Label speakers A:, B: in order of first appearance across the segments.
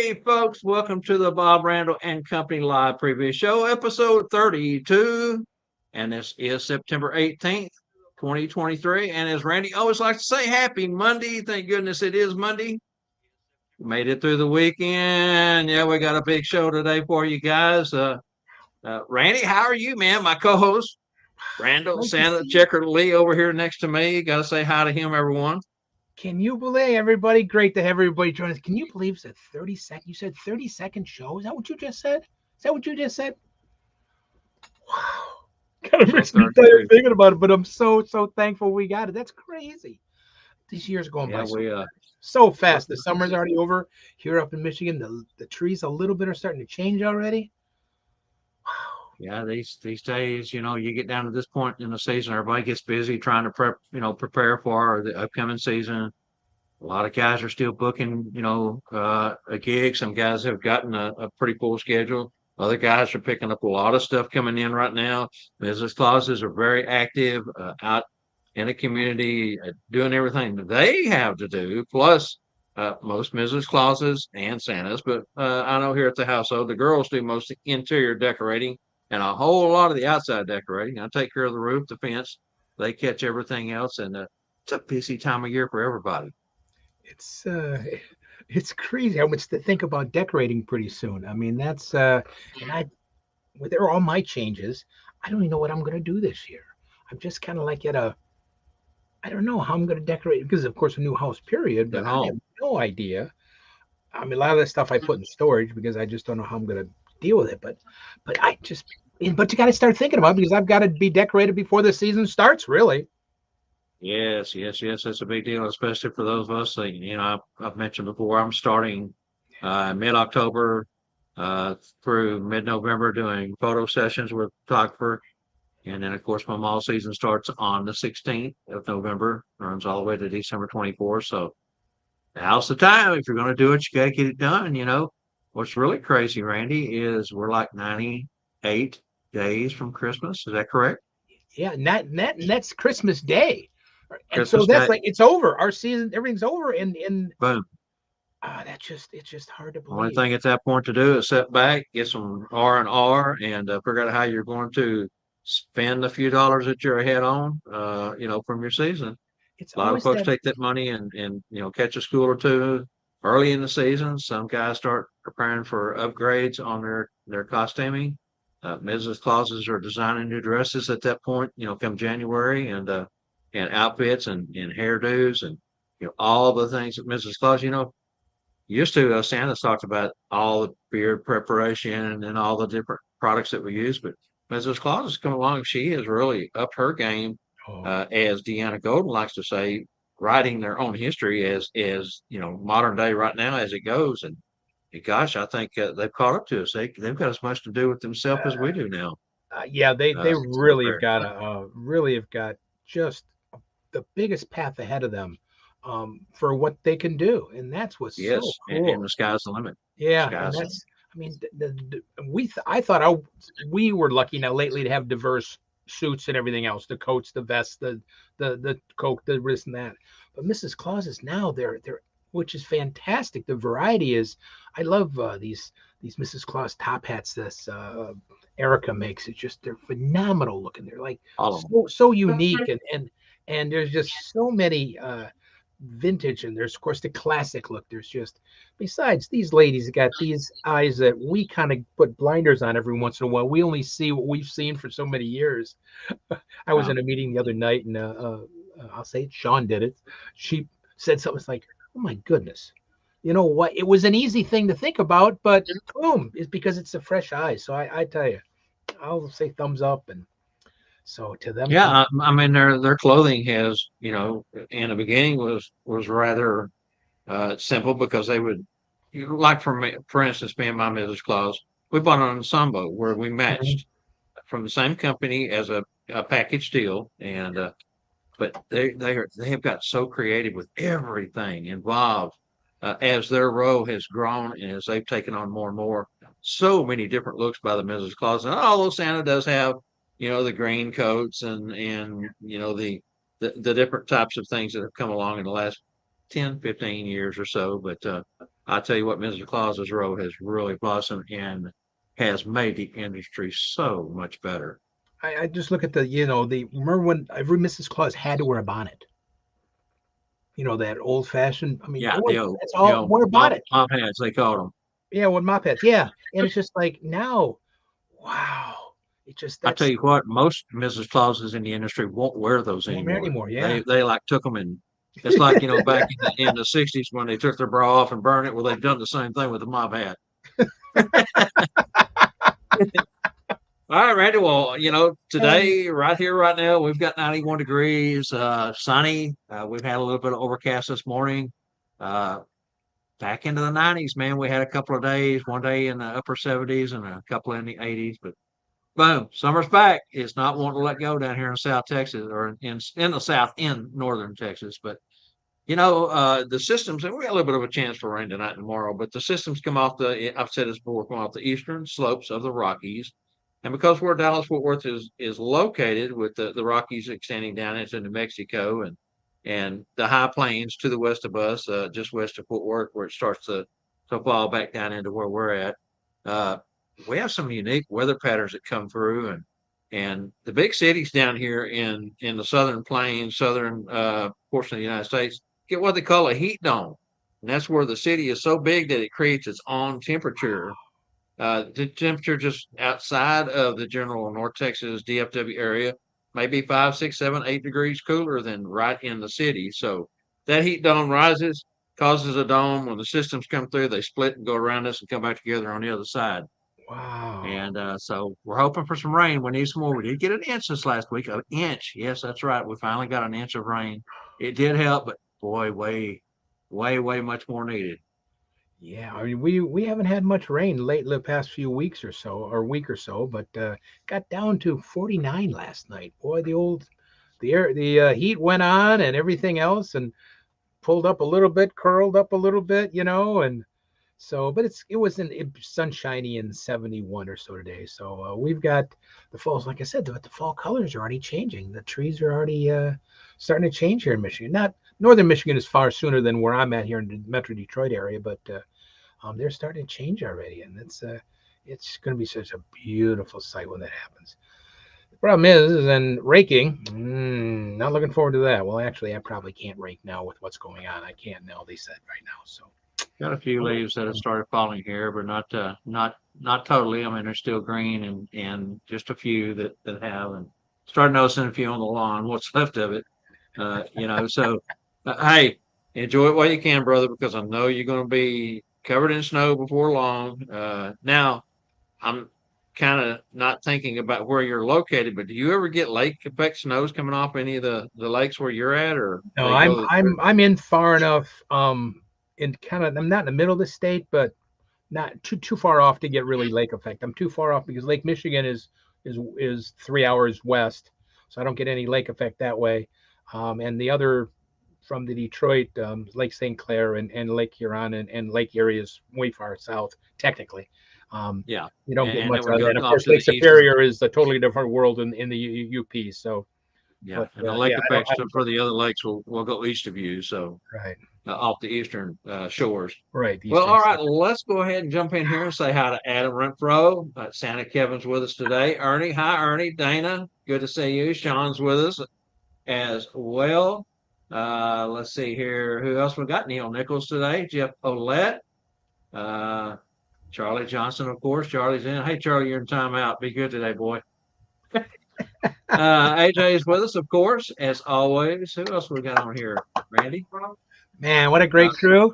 A: Hey, folks, welcome to the Bob Randall and Company Live Preview Show, episode 32. And this is September 18th, 2023. And as Randy always likes to say, happy Monday. Thank goodness it is Monday. Made it through the weekend. Yeah, we got a big show today for you guys. Randy, how are you, man? My co host, Randall,
B: Nice to
A: Santa,
B: see you.
A: Checker Lee over here next to me. Got to say hi to him, everyone.
B: Can you believe everybody? Great to have everybody join us. Can you believe it's a 30-second? You said 30-second show. Is that what you just said? Is that what you just said? Wow. Kind of
A: So
B: makes me tired
A: 32.
B: thinking about it, but I'm so thankful we got it. That's crazy. These years are going
A: Yeah,
B: by so
A: we
B: fast. So
A: we're,
B: fast. The summer's already over here up in Michigan. The trees a little bit are starting to change already. Wow.
A: Yeah, these days, you get down to this point in the season, everybody gets busy trying to prepare for the upcoming season. A lot of guys are still booking, a gig. Some guys have gotten a pretty full schedule. Other guys are picking up a lot of stuff coming in right now. Business clauses are very active out in the community, doing everything that they have to do. Plus, most Mrs. Clauses and Santas, but I know here at the household, the girls do most of the interior decorating and a whole lot of the outside decorating. I take care of the roof, the fence. They catch everything else, and it's a busy time of year for everybody.
B: It's it's crazy how much to think about decorating pretty soon. I mean, that's and I with all my changes, I don't even know what I'm going to do this year. I'm just kind of like I don't know how I'm going to decorate because, of course, a new house, period,
A: At
B: but I have
A: home.
B: no idea. I mean, a lot of that stuff I put in storage because I just don't know how I'm going to deal with it. But I just, but you got to start thinking about it because I've got to be decorated before the season starts, really.
A: Yes, yes, yes. That's a big deal, especially for those of us that, I've mentioned before, I'm starting mid-October through mid-November doing photo sessions with photographer. And then, of course, my mall season starts on the 16th of November, runs all the way to December 24th. So now's the time. If you're going to do it, you got to get it done. What's really crazy, Randy, is we're like 98 days from Christmas. Is that correct?
B: Yeah, and that's Christmas Day, and so
A: Christmas
B: that's
A: Day.
B: like it's over. Our season, everything's over, and
A: Boom.
B: that's just it's just hard to
A: Only
B: believe.
A: thing at that point to do is sit back, get some R and figure out how you're going to spend a few dollars that you're ahead on, from your season.
B: It's
A: A lot of
B: always
A: folks
B: that.
A: take that money and catch a school or two early in the season. Some guys start preparing for upgrades on their costuming. Mrs. Clauses are designing new dresses at that point, come January, and outfits and hairdos and all the things that Mrs. Claus, used to, Santa's talked about all the beard preparation and all the different products that we use, but Mrs. Claus has come along. She has really upped her game,
B: Oh,
A: as Deanna Golden likes to say, writing their own history as modern day right now as it goes. And gosh, I think they've caught up to us. They've got as much to do with themselves as we do now.
B: yeah, they
A: So
B: really have
A: very
B: got a really have got just the biggest path ahead of them for what they can do, and that's what's so
A: yes, and
B: cool.
A: the sky's the limit.
B: Yeah, and
A: Sky's
B: that's I mean I thought we were lucky now lately to have diverse suits and everything else, the coats, the vests, the coat, the this and that. But Mrs. Claus is now they're which is fantastic. The variety is I love these Mrs. Claus top hats this Erica makes. It's just they're phenomenal looking. They're like
A: all of them.
B: so unique and there's just so many vintage and there's of course the classic look. There's just besides these ladies got these eyes that we kind of put blinders on every once in a while. We only see what we've seen for so many years. I was
A: Uh,
B: in a meeting the other night and I'll say it, Sean did it. She said something like, "Oh my goodness." You know what? It was an easy thing to think about, but boom, it's because it's a fresh eye. So I tell you, I'll say thumbs up. And so to them
A: Yeah,
B: coming,
A: I mean their clothing has, in the beginning was rather simple because they would, like for me, for instance, me and my Mrs. Claus, we bought an ensemble where we
B: Mhm.
A: matched from the same company as a package deal, and but they have got so creative with everything involved as their row has grown and as they've taken on more and more. So many different looks by the Mrs. Claus, and although Santa does have, the green coats and the different types of things that have come along in the last 10, 15 years or so, but I tell you what, Mrs. Claus's row has really blossomed and has made the industry so much better.
B: I just look at the, remember when every Mrs. Claus had to wear a bonnet? That old fashioned. I mean,
A: Yeah,
B: boy, that's all. Wear a bonnet.
A: mop hats, they called them.
B: Yeah, with mop heads. Yeah, and it's just like now, wow. It just
A: I tell
B: that's
A: you what, most Mrs. Clauses in the industry won't wear those
B: won't wear
A: anymore.
B: anymore. Yeah.
A: They like took them and it's like, back in the 60s when they took their bra off and burned it. Well, they've done the same thing with the mop hat. All right, Randy. Well, today, right here, right now, we've got 91 degrees, sunny. We've had a little bit of overcast this morning. Uh, Back into the 90s, man. We had a couple of days, one day in the upper 70s and a couple in the 80s, but boom, summer's back. It's not wanting to let go down here in South Texas or in the South in northern Texas. But the systems, and we got a little bit of a chance for rain tonight and tomorrow, but the systems come off I've said this before, come off the eastern slopes of the Rockies. And because where Dallas Fort Worth is located with the Rockies extending down into New Mexico and the high plains to the west of us, just west of Fort Worth, where it starts to fall back down into where we're at. Uh, we have some unique weather patterns that come through and the big cities down here in the southern plains, southern portion of the United States get what they call a heat dome. And that's where the city is so big that it creates its own temperature. The temperature just outside of the general North Texas DFW area may be 5, 6, 7, 8 degrees cooler than right in the city. So that heat dome rises, causes a dome. When the systems come through, they split and go around us and come back together on the other side.
B: Wow.
A: And so we're hoping for some rain. We need some more. We did get an inch this last week. An inch. Yes, that's right. We finally got an inch of rain. It did help, but boy, way, way, way much more needed.
B: Yeah, I mean we haven't had much rain late the past few weeks or so, or week or so, but got down to 49 last night. Boy, the heat went on and everything else, and pulled up a little bit, curled up a little bit, and so, but it sunshiny and 71 or so today. So we've got the falls, like I said, the fall colors are already changing. The trees are already starting to change here in Michigan. Not northern Michigan is far sooner than where I'm at here in the Metro Detroit area, but they're starting to change already, and it's going to be such a beautiful sight when that happens. The problem is, and raking, not looking forward to that. Well, actually, I probably can't rake now with what's going on. I can't now. They said right now, so.
A: Got a few leaves that have started falling here, but not totally. I mean, they're still green and just a few that have and started noticing a few on the lawn. What's left of it, So hey, enjoy it while you can, brother, because I know you're going to be covered in snow before long. Now I'm kind of not thinking about where you're located, but do you ever get lake effect snows coming off any of the lakes where you're at, or
B: No,
A: they
B: I'm
A: go?
B: I'm I'm in far enough in kind of I'm not in the middle of the state, but not too far off to get really lake effect. I'm too far off because Lake Michigan is 3 hours west, so I don't get any lake effect that way. And the other from the Detroit, Lake St. Clair and Lake Huron and Lake Erie is way far south, technically.
A: Yeah,
B: You don't get
A: and
B: much
A: it would
B: of
A: go
B: that. Of
A: off
B: course,
A: to the
B: Lake
A: eastern.
B: Superior is a totally different world in the UP. So,
A: Yeah,
B: but
A: and the lake
B: yeah,
A: effects
B: I don't
A: for the other lakes will go east of you, so
B: right,
A: off the eastern shores.
B: right, the
A: Well,
B: Eastern
A: all right,
B: Seaboard.
A: let's go ahead and jump in here and say hi to Adam Renfro. Santa Kevin's with us today. Ernie, hi, Ernie. Dana, good to see you. Sean's with us as well. Let's see here. Who else we got? Neil Nichols today. Jeff Olette. Uh, Charlie Johnson, of course. Charlie's in. Hey, Charlie, you're in timeout. Be good today, boy. AJ is with us, of course, as always. Who else we got on here? Randy?
B: Man, what a
A: Uh,
B: great crew!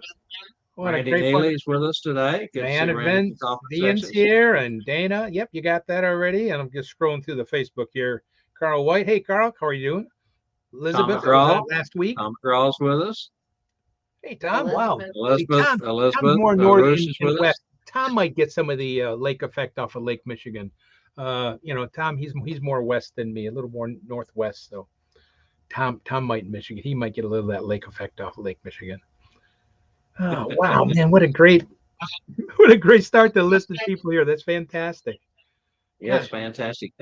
B: What a
A: Randy
B: great bunch.
A: Neely is with us today. Good to see
B: Diana
A: Randy from Kaufman,
B: Vian's
A: Texas.
B: here, and Dana. Yep, you got that already. And I'm just scrolling through the Facebook here. Carl White. Hey, Carl, how are you doing?
A: Tom
B: Elizabeth, that was
A: McGraw.
B: last week.
A: Tom McGraw's with us.
B: Hey, Tom. Wow. See, Tom's
A: Elizabeth
B: more north
A: Roosh is
B: in
A: with us.
B: west. Tom might get some of the lake effect off of Lake Michigan. Tom, he's more west than me, a little more northwest. So Tom might Michigan. He might get a little of that lake effect off of Lake Michigan. Oh wow, man, what a great start to list of people here. That's fantastic.
A: Yes,
B: God,
A: fantastic.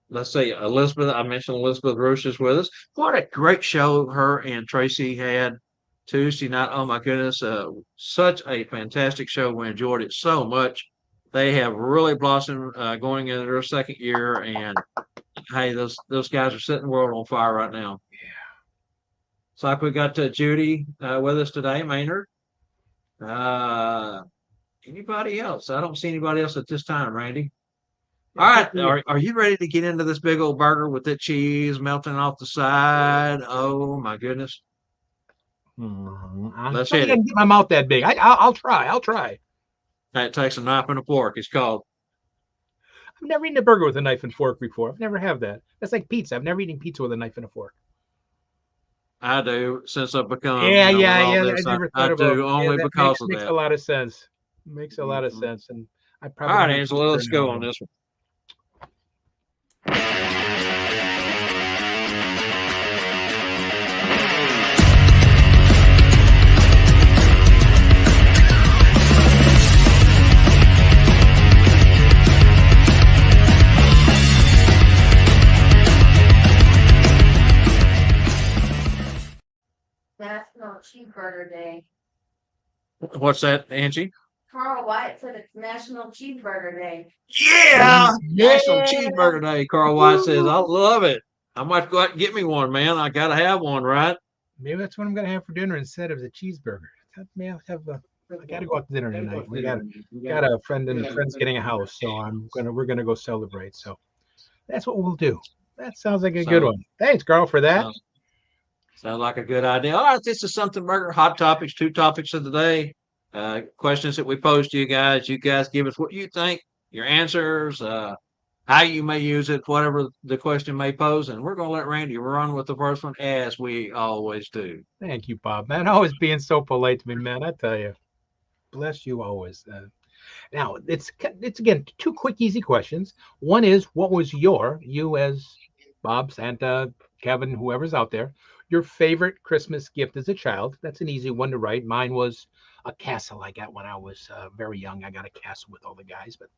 A: Let's see, Elizabeth. I mentioned Elizabeth Roosh is with us. What a great show her and Tracy had Tuesday night. Oh my goodness, such a fantastic show. We enjoyed it so much. They have really blossomed going into their second year, and hey, those guys are setting the world on fire right now. It's like we got Judy with us today, Maynard. Uh, Anybody else? I don't see anybody else at this time, Randy.
B: Yeah,
A: All
B: good
A: right,
B: for you.
A: are you ready to get into this big old burger with that cheese melting off the side? Oh my goodness.
B: I'm
A: Let's
B: not
A: hit
B: gonna
A: it.
B: get my mouth that big. I'll try. I'll try.
A: It takes a knife and a fork. It's called.
B: I've never eaten a burger with a knife and fork before. I've never have that. That's like pizza. I've never eaten pizza with a knife and a fork.
A: I do since I've become, with all
B: Yeah. I
A: this,
B: never
A: I
B: thought about.
A: do
B: Yeah,
A: only
B: that
A: because of
B: makes a
A: that.
B: lot of sense. Makes a lot of
A: Mhm.
B: sense, and I
A: All
B: probably
A: right,
B: don't eat
A: Angela,
B: pizza
A: let's
B: very
A: go on
B: often.
A: this one.
C: National Cheeseburger Day.
A: What's that, Angie?
C: Carl White said it's National Cheeseburger Day.
A: Yeah,
B: Yeah.
A: National Cheeseburger Day. Carl White says, I love it. I might go out and get me one, man. I gotta have one, right?
B: Maybe that's what I'm gonna have for dinner instead of the cheeseburger. Maybe I'll have a. I gotta go out to dinner tonight. We got a friend and friends getting a house, so we're gonna go celebrate. So that's what we'll do. That sounds like a good
A: So,
B: one. Thanks, Carl, for that.
A: so sounds like a good idea. All right, this is something burger. Hot topics, two topics of the day. Questions that we pose to you guys. You guys give us what you think, your answers, how you may use it, whatever the question may pose. And we're going to let Randy run with the first one as we always do.
B: Thank you, Bob. Man, always being so polite to me, man. I tell you, bless you always. Now it's again two quick, easy questions. One is, what was you as Bob, Santa, Kevin, whoever's out there, your favorite Christmas gift as a child? That's an easy one to write. Mine was a castle I got when I was very young. I got a castle with all the guys, but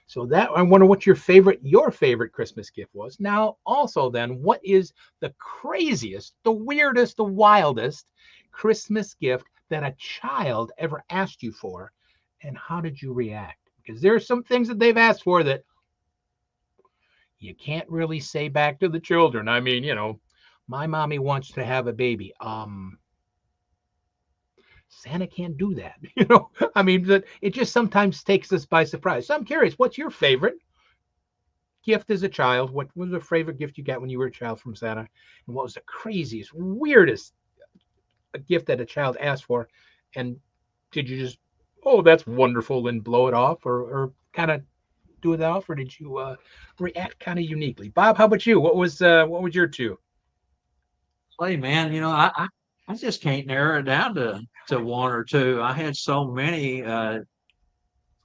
B: so that I wonder what your favorite Christmas gift was. Now, also then, what is the craziest, the weirdest, the wildest Christmas gift that a child ever asked you for, and how did you react? Because there are some things that they've asked for that you can't really say back to the children. I mean, my mommy wants to have a baby. Santa can't do that. I mean, it just sometimes takes us by surprise. So I'm curious, what's your favorite gift as a child? What was the favorite gift you got when you were a child from Santa? And what was the craziest, weirdest gift that a child asked for? And did you just, oh, that's wonderful, and blow it off, or kind of do it off, or did you react kind of uniquely? Bob, how about you? What was your two?
A: Hey, man, I just can't narrow it down to one or two. I had so many.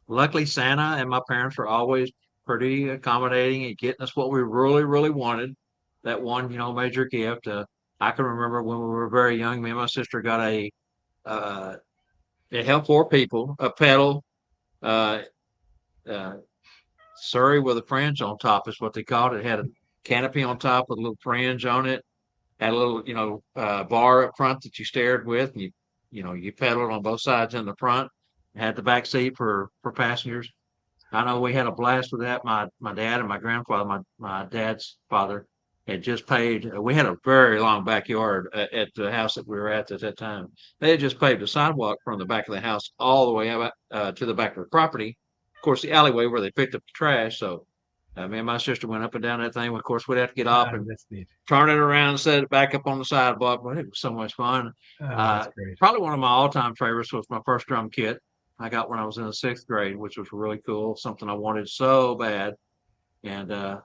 A: Luckily, Santa and my parents were always pretty accommodating and getting us what we really, really wanted. That one, major gift. I can remember when we were very young, me and my sister got uh, it helped four people, a pedal, uh, uh, Surrey with a fringe on top is what they called it. It had a canopy on top with a little fringe on it. Had a little, bar up front that you stared with, and you pedaled on both sides in the front. Had the back seat for passengers. I know we had a blast with that. My dad and my grandfather, my dad's father, had just paved. We had a very long backyard at the house that we were at that time. They had just paved a sidewalk from the back of the house all the way out to the back of the property. Of course, the alleyway where they picked up the trash. So me and my sister went up and down that thing. Of course, we'd have to get off and
B: That's neat.
A: turn it around and set it back up on the sidewalk. But it was so much fun.
B: That's great.
A: Probably one of my all-time favorites was my first drum kit. I got when I was in the sixth grade, which was really cool. Something I wanted so bad, and of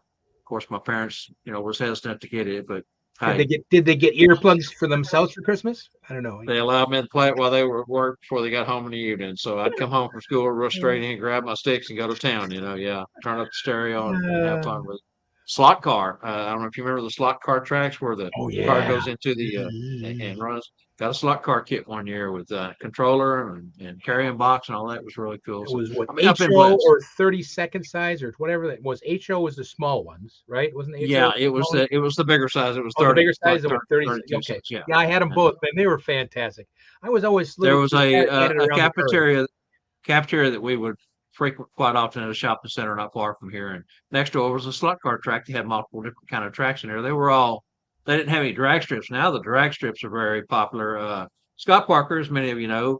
A: course, my parents, was hesitant to get it, but hey,
B: Did they get earplugs for themselves for Christmas? I don't know.
A: they allowed me to play it while they were at work before they got home in the evening. So I'd come home from school real straight in, grab my sticks, and go to town. Yeah, turn up the stereo and have
B: Uh,
A: fun with it. slot car. I don't know if you remember the slot car tracks where the
B: Oh
A: car
B: yeah.
A: goes into the and runs. Got a slot car kit one year with controller and carrying box and all that. It was really cool.
B: It
A: So
B: was what
A: I mean, I've been
B: HO
A: blessed.
B: or 32nd size or whatever that was. HO was the small ones, right? Wasn't HO
A: Yeah,
B: the small one?
A: it was the bigger size. It was
B: Oh, the bigger
A: 30, like
B: size, the what
A: 30,
B: 30?
A: 32
B: Okay,
A: cents. Yeah.
B: yeah, I had them
A: And
B: both, man. They were fantastic. I was always
A: there
B: little
A: was
B: kid had it
A: a
B: around the curve.
A: cafeteria that we would frequent quite often at a shopping center not far from here. And next door was a slot car track. They had multiple different kind of tracks in there. They didn't have any drag strips. Now the drag strips are very popular. Scott Parker, as many of you know,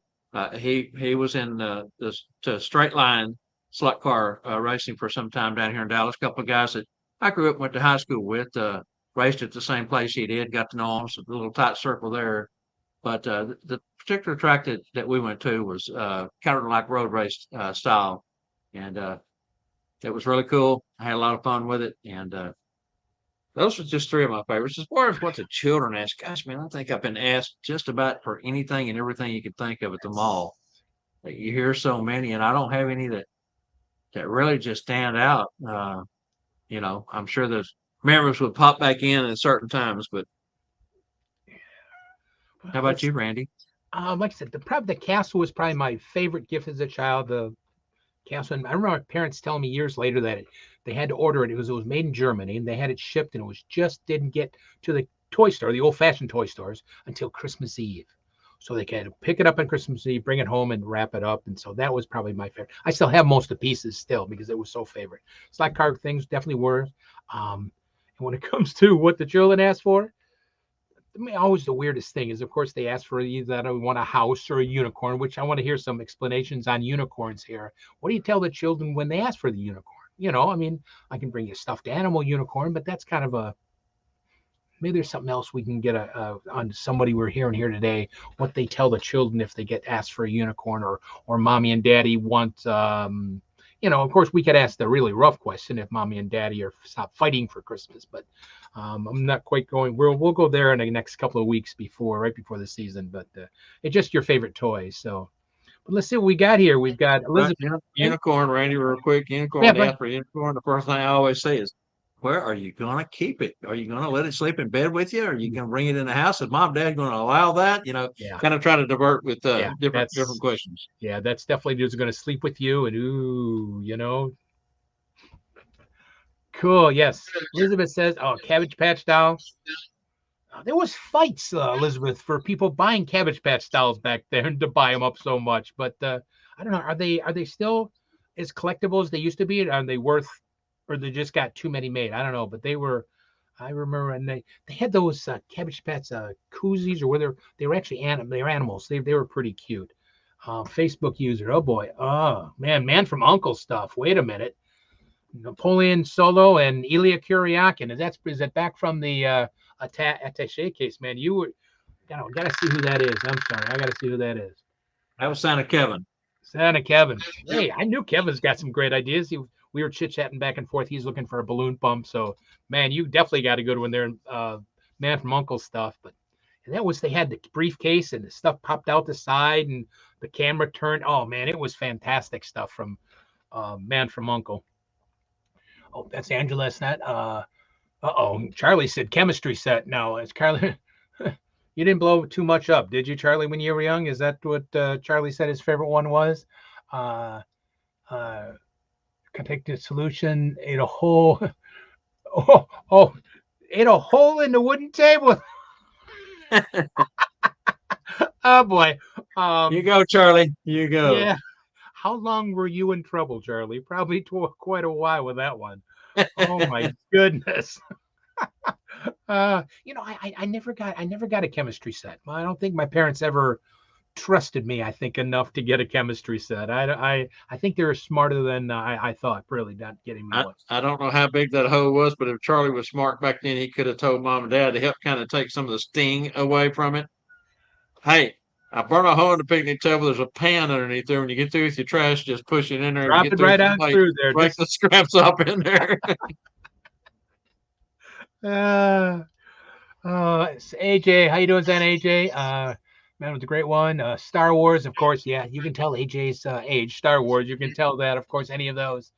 A: he was in the straight line slot car racing for some time down here in Dallas. A couple of guys that I grew up and went to high school with raced at the same place he did. Got to know him. So a little tight circle there. But the particular track that we went to was kind of like road race style, and it was really cool. I had a lot of fun with it, and those were just three of my favorites. As far as what the children ask, gosh, man, I think I've been asked just about for anything and everything you could think of at the mall. You hear so many, and I don't have any that really just stand out. I'm sure there's memories would pop back in at certain times, but how about
B: Let's
A: you, Randy?
B: like I said, the castle was probably my favorite gift as a child. The castle, and I remember my parents telling me years later that they had to order it. It was made in Germany, and they had it shipped, and it was just didn't get to the toy store, the old-fashioned toy stores, until Christmas Eve. So they had to pick it up on Christmas Eve, bring it home, and wrap it up. And so that was probably my favorite. I still have most of the pieces still because it was so favorite. Slot car things definitely were. And when it comes to what the children asked for, I mean, always the weirdest thing is, of course, they ask for either that I want a house or a unicorn, which I want to hear some explanations on unicorns here. What do you tell the children when they ask for the unicorn? I mean, I can bring you a stuffed animal unicorn, but that's kind of maybe there's something else we can get on somebody we're hearing here today. What they tell the children if they get asked for a unicorn, or mommy and daddy want. Of course, we could ask the really rough question if mommy and daddy are stop fighting for Christmas, but I'm not quite going. We'll go there in the next couple of weeks right before the season. But it's just your favorite toys. So, but let's see what we got here. We've got
A: Right,
B: Elizabeth.
A: unicorn, Randy, real quick.
B: Yeah,
A: Unicorn,
B: but
A: ask for unicorn. The first thing I always say is, where are you going to keep it? Are you going to let it sleep in bed with you? Or are you going to bring it in the house? Is mom, dad going to allow that?
B: yeah,
A: Kind of try to divert with
B: yeah,
A: different questions.
B: that's definitely just going to sleep with you. And cool. Yes, Elizabeth says, "Oh, Cabbage Patch doll." There was fights, Elizabeth, for people buying Cabbage Patch dolls back then to buy them up so much. But I don't know. Are they still as collectible as they used to be? Are they worth, or they just got too many made? I don't know. But they were. I remember, and they had those Cabbage Patch koozies, or whether they were actually they were animals. They were pretty cute. Facebook user. Oh boy. Oh man from Uncle stuff. Wait a minute. Napoleon Solo and Ilya Kuryakin. Is that back from the attaché case, man? You were gotta see who that is. I'm sorry, I gotta see who that is.
A: That was Santa Kevin.
B: Santa Kevin. Hey, I knew Kevin's got some great ideas. We were chit chatting back and forth. He's looking for a balloon pump. So, man, you definitely got a good one there. Man from Uncle stuff. But they had the briefcase and the stuff popped out the side and the camera turned. Oh man, it was fantastic stuff from Man from Uncle. Oh, that's Angela. That. Charlie said chemistry set. No, it's Charlie. You didn't blow too much up, did you, Charlie, when you were young? Is that what Charlie said his favorite one was? Uh, Connected solution ate a hole. Ate a hole in the wooden table. Oh boy.
A: You go, Charlie. You go.
B: Yeah. How long were you in trouble, Charlie? Probably quite a while with that one. Oh my goodness. I never got a chemistry set. I don't think my parents ever trusted me, I think, enough to get a chemistry set. I think they were smarter than I thought, really, not getting me one.
A: I don't know how big that hole was, but if Charlie was smart back then, he could have told mom and dad to help kind of take some of the sting away from it. Hey, I burned a hole in the picnic table. There's a pan underneath there. When you get through with your trash, just push it in there.
B: Drop
A: Get
B: it
A: through with
B: right
A: your
B: on
A: plate,
B: through there.
A: break the scraps up in there.
B: It's AJ, how you doing, Zen AJ? Man with a great one. Star Wars, of course. Yeah, you can tell AJ's age. Star Wars, you can tell that, of course. Any of those.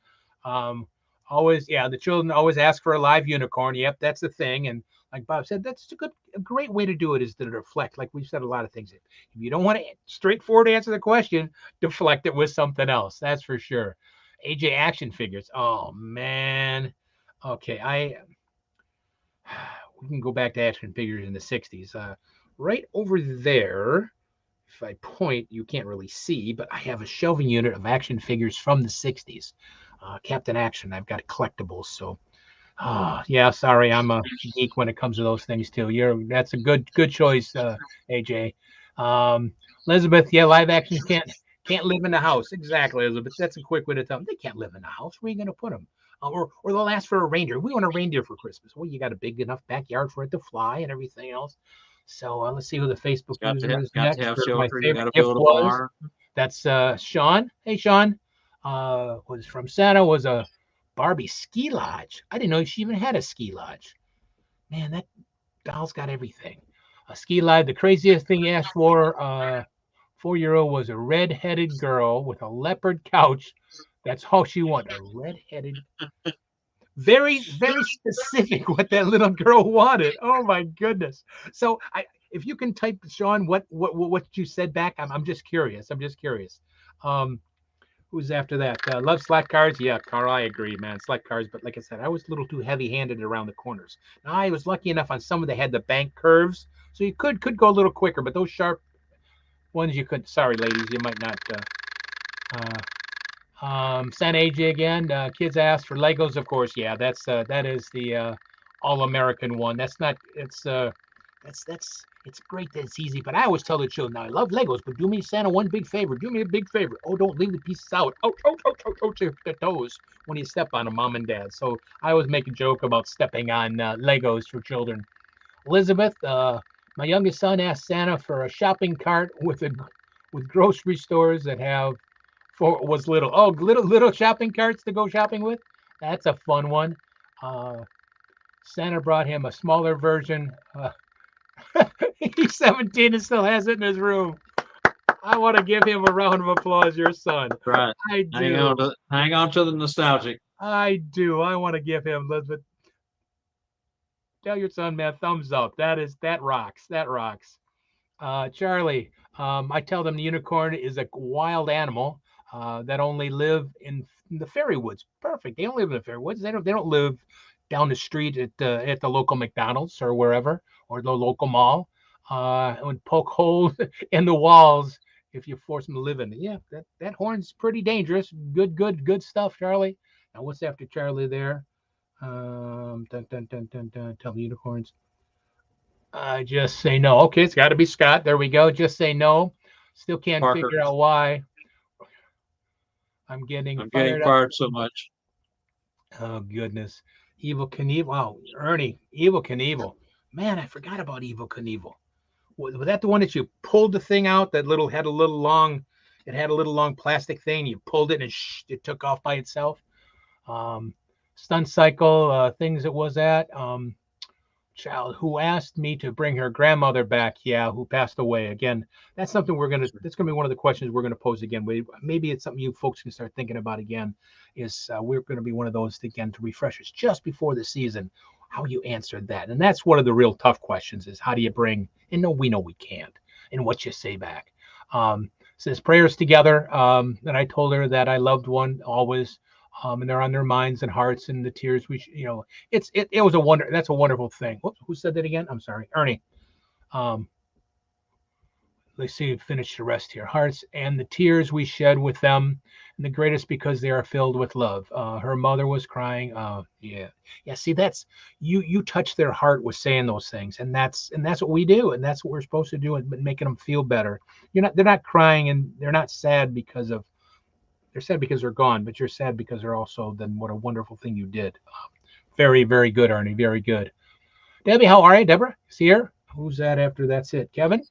B: Always, yeah. The children always ask for a live unicorn. Yep, that's the thing. And like Bob said, that's a great way to do it is to deflect. Like we've said a lot of things. If you don't want to straightforward answer the question, deflect it with something else. That's for sure. AJ action figures. Oh man. Okay, we can go back to action figures in the 60s. Right over there, if I point, you can't really see, but I have a shelving unit of action figures from the 60s. Captain Action, I've got collectibles. So, yeah, sorry, I'm a geek when it comes to those things too. That's a good choice, AJ. Um, Elizabeth, yeah, live action can't live in the house. Exactly, Elizabeth. That's a quick way to tell them they can't live in the house. Where are you going to put them? Or they'll ask for a reindeer. We want a reindeer for Christmas. Well, you got a big enough backyard for it to fly and everything else. So let's see who the Facebook user is
A: got to
B: next.
A: have
B: Or my
A: shelter. You got
B: favorite
A: to
B: gift
A: build a
B: was
A: barn.
B: that's Sean. Hey Sean, was from Santa was a Barbie ski lodge. I didn't know she even had a ski lodge. Man, that doll's got everything. A ski lodge. The craziest thing he asked for, 4-year-old was a red-headed girl with a leopard couch. That's all she wanted. A red-headed. Very specific what that little girl wanted. Oh my goodness. So if you can type, Sean, what you said back, I'm just curious. I'm just curious. Um, who's after that? Love slack cars. Yeah, Carl, I agree, man. Slack cars, but like I said, I was a little too heavy-handed around the corners. Now I was lucky enough on some of they had the bank curves, so you could go a little quicker. But those sharp ones, you could. Sorry, ladies, you might not. San AJ again. Kids ask for Legos, of course. Yeah, that is the all-American one. That's not. That's it's great that it's easy, but I always tell the children, now I love Legos, but do me Santa one big favor. Do me a big favor. Oh, don't leave the pieces out. Oh, your toes when you step on them, mom and dad. So I always make a joke about stepping on Legos for children. Elizabeth, my youngest son asked Santa for a shopping cart with grocery stores that have was little. Oh, little shopping carts to go shopping with. That's a fun one. Uh, Santa brought him a smaller version. He's 17 and still has it in his room. I want to give him a round of applause, your son.
A: Right.
B: I do.
A: Hang on to the nostalgic.
B: I do. I want to give him, Elizabeth. Tell your son, man, thumbs up. That rocks. That rocks. Charlie, I tell them the unicorn is a wild animal that only live in the fairy woods. Perfect. They only live in the fairy woods. They don't live down the street at the local McDonald's or wherever or the local mall. And poke holes in the walls if you force them to live in it. Yeah, that horn's pretty dangerous. Good stuff, Charlie. Now what's after Charlie there? Dun, dun, dun, dun, dun, tell me unicorns. Just say no. Okay, it's got to be Scott. There we go. Just say no. Still can't
A: Parker,
B: figure out why. I'm getting
A: I'm getting
B: fired up.
A: fired so much.
B: Oh goodness. Evil Knievel. Wow, Ernie. Evil Knievel. Man, I forgot about Evil Knievel. Was that the one that you pulled the thing out? That little had a little long. It had a little long plastic thing. You pulled it and it took off by itself. Stunt cycle things it was at. Child who asked me to bring her grandmother back, yeah, who passed away. Again, that's something that's gonna be one of the questions we're gonna pose again. Maybe it's something you folks can start thinking about again. Is we're gonna be one of those again to refresh us just before the season, how you answered that. And that's one of the real tough questions is how do you bring, and no, we know we can't, and what you say back. Says prayers together. And I told her that I loved one always. And they're on their minds and hearts and the tears it was a wonder. That's a wonderful thing. Whoops, who said that again? I'm sorry, Ernie. Um, let's see, finish the rest here. Hearts and the tears we shed with them, and the greatest because they are filled with love. Her mother was crying. Yeah. See, that's you touch their heart with saying those things, and that's what we do, and that's what we're supposed to do, and making them feel better. They're not crying and they're not sad because of. They're sad because they're gone, but you're sad because they're also then what a wonderful thing you did. Very, very good, Ernie. Very good. Debbie, how are you? Deborah, see here. Who's that after that's it? Kevin?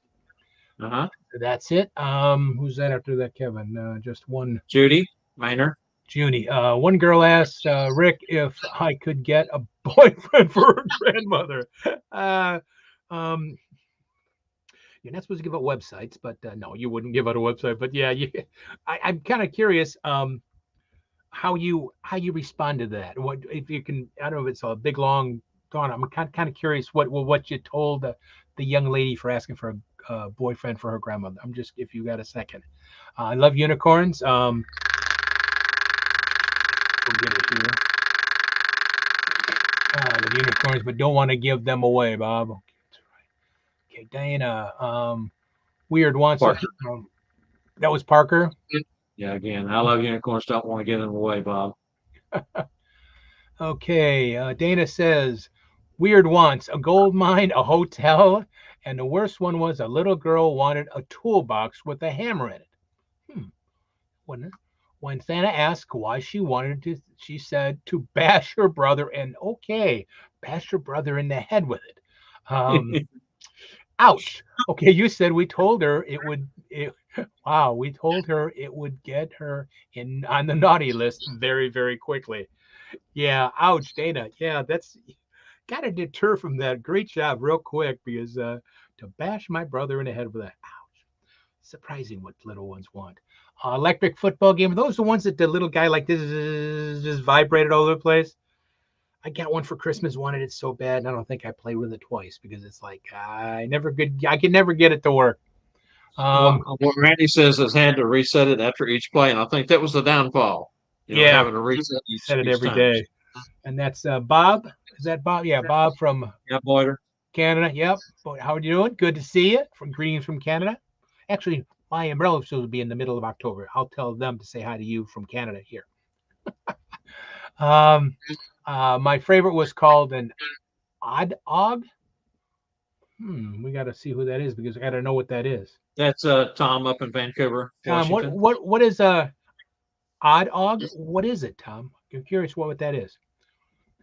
A: Uh-huh.
B: That's it. Who's that after that, Kevin? Just one.
A: Judy Minor.
B: Junie. One girl asked Rick if I could get a boyfriend for her grandmother. You're not supposed to give out websites, but no, you wouldn't give out a website. But yeah, I'm kind of curious. how you respond to that. What if you can? I don't know if it's a big long thought. I'm kind of curious what you told the young lady for asking for a boyfriend for her grandmother. I'm just if you got a second. I love unicorns. We'll get it here. The unicorns, but don't want to give them away, Bob. Okay, Dana. Weird wants
A: Parker.
B: that was Parker.
A: Yeah, again, I love unicorns. Don't want to give them away, Bob.
B: Okay, Dana says, weird wants a gold mine, a hotel, and the worst one was a little girl wanted a toolbox with a hammer in it. When Santa asked why she wanted to, she said to bash her brother, and okay, bash her brother in the head with it. Ouch. Okay, you said we told her it would. Wow, we told her it would get her in on the naughty list very, very quickly. Yeah, ouch, Dana. Yeah, that's got to deter from that. Great job, real quick, because to bash my brother in the head with that. Ouch. Surprising what little ones want. Electric football game. Are those the ones that the little guy like this just vibrated all over the place? I got one for Christmas, wanted it so bad, and I don't think I played with it twice because it's like I can never get it to work.
A: What Randy says is had to reset it after each play, and I think that was the downfall.
B: Yeah,
A: having to reset
B: set it
A: each
B: every
A: time.
B: day. And that's Bob. Is that Bob? Yeah, Bob from
A: Boyder.
B: Canada. Yep. How are you doing? Good to see you. From greetings from Canada. Actually, my relatives will be in the middle of October. I'll tell them to say hi to you from Canada here. My favorite was called an odd og. We got to see who that is because I got to know what that is.
A: That's Tom up in Vancouver,
B: Tom,
A: Washington.
B: what is a odd og? What is it, Tom? I'm curious what that is.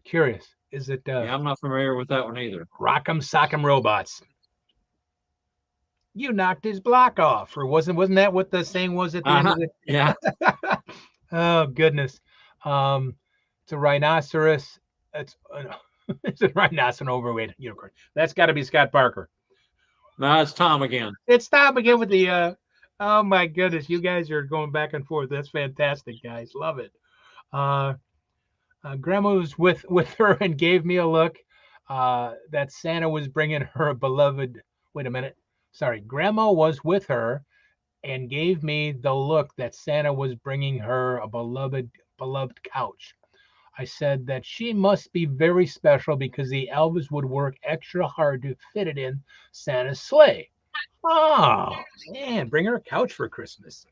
B: Curious. Is it?
A: Yeah, I'm not familiar with that one either.
B: Rock'em Sock'em Robots. You knocked his block off, or wasn't that what the saying was at the end of it?
A: Yeah.
B: Oh goodness. It's a rhinoceros. It's a rhinoceros overweight unicorn. That's got to be Scott Parker.
A: No, it's Tom again.
B: It's Tom again with the. Oh my goodness, you guys are going back and forth. That's fantastic, guys. Love it. Grandma was with her and gave me a look that Santa was bringing her a beloved. Wait a minute. Sorry, Grandma was with her and gave me the look that Santa was bringing her a beloved couch. I said that she must be very special because the elves would work extra hard to fit it in Santa's sleigh. Oh, man, bring her a couch for Christmas.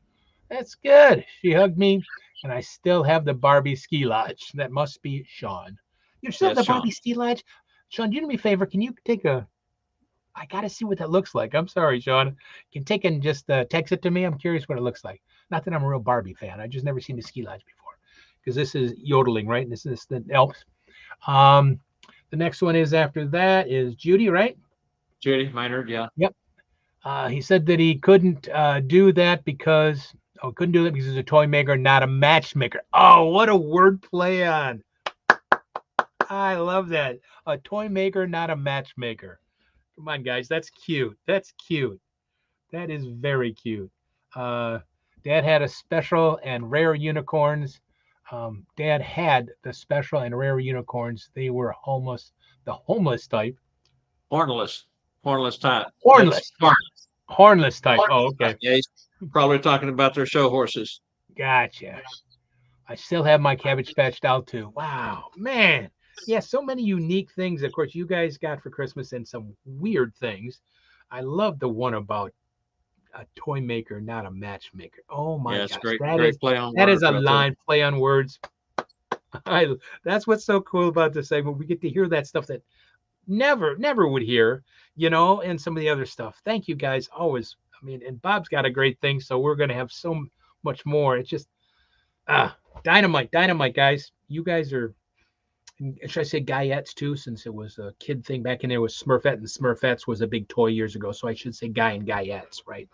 B: That's good. She hugged me, and I still have the Barbie ski lodge. That must be Sean. You still have the Barbie ski lodge? Sean, do you do me a favor? Can you take I got to see what that looks like. I'm sorry, Sean. Can take and just text it to me. I'm curious what it looks like. Not that I'm a real Barbie fan. I just never seen the ski lodge before. Because this is yodeling, right? This is the Alps. The next one is after that is Judy, right?
A: Judy Maynard, yeah.
B: Yep. He said that he couldn't do that because he's a toy maker, not a matchmaker. Oh, what a word play on. I love that. A toy maker, not a matchmaker. Come on, guys. That's cute. That's cute. That is very cute. Dad had a special and rare unicorns. Dad had the special and rare unicorns. They were the homeless type.
A: Hornless type.
B: Hornless type. Oh, okay.
A: Yeah, he's probably talking about their show horses.
B: Gotcha. I still have my Cabbage Patch doll too. Wow, man. Yeah, so many unique things. Of course, you guys got for Christmas and some weird things. I love the one about a toy maker, not a matchmaker. Oh my gosh,
A: great play on words. That
B: is a line play on words. That's what's so cool about this segment. We get to hear that stuff that never would hear, and some of the other stuff. Thank you guys. Always. I mean, and Bob's got a great thing, so we're gonna have so much more. It's just dynamite, guys. You guys are. Should I say Guyettes too, since it was a kid thing back in there with Smurfette, and Smurfettes was a big toy years ago. So I should say Guy and Guyettes, right?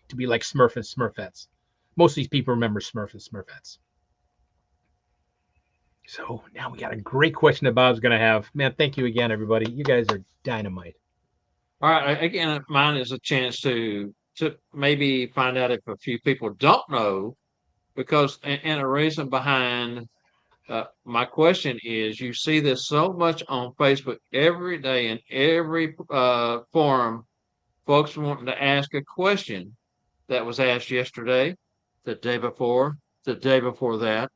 B: To be like Smurf and Smurfettes. Most of these people remember Smurf and Smurfettes. So now we got a great question that Bob's going to have. Man, thank you again, everybody. You guys are dynamite.
A: All right. Again, mine is a chance to maybe find out if a few people don't know and a reason behind my question is you see this so much on Facebook every day in every forum, folks wanting to ask a question that was asked yesterday, the day before, the day before that.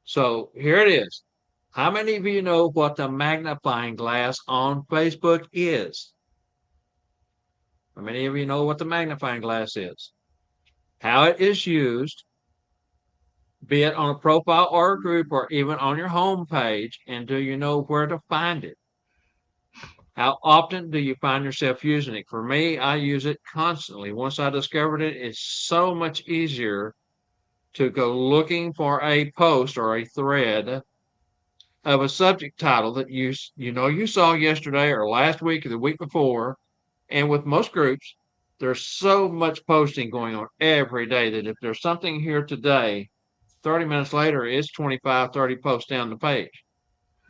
A: So here it is. How many of you know what the magnifying glass on Facebook is? How many of you know what the magnifying glass is? How it is used, be it on a profile or a group or even on your home page, and do you know where to find it? How often do you find yourself using it? For me, I use it constantly. Once I discovered it, it's so much easier to go looking for a post or a thread of a subject title that you saw yesterday or last week or the week before. And with most groups, there's so much posting going on every day that if there's something here today, 30 minutes later, it's 25, 30 posts down the page.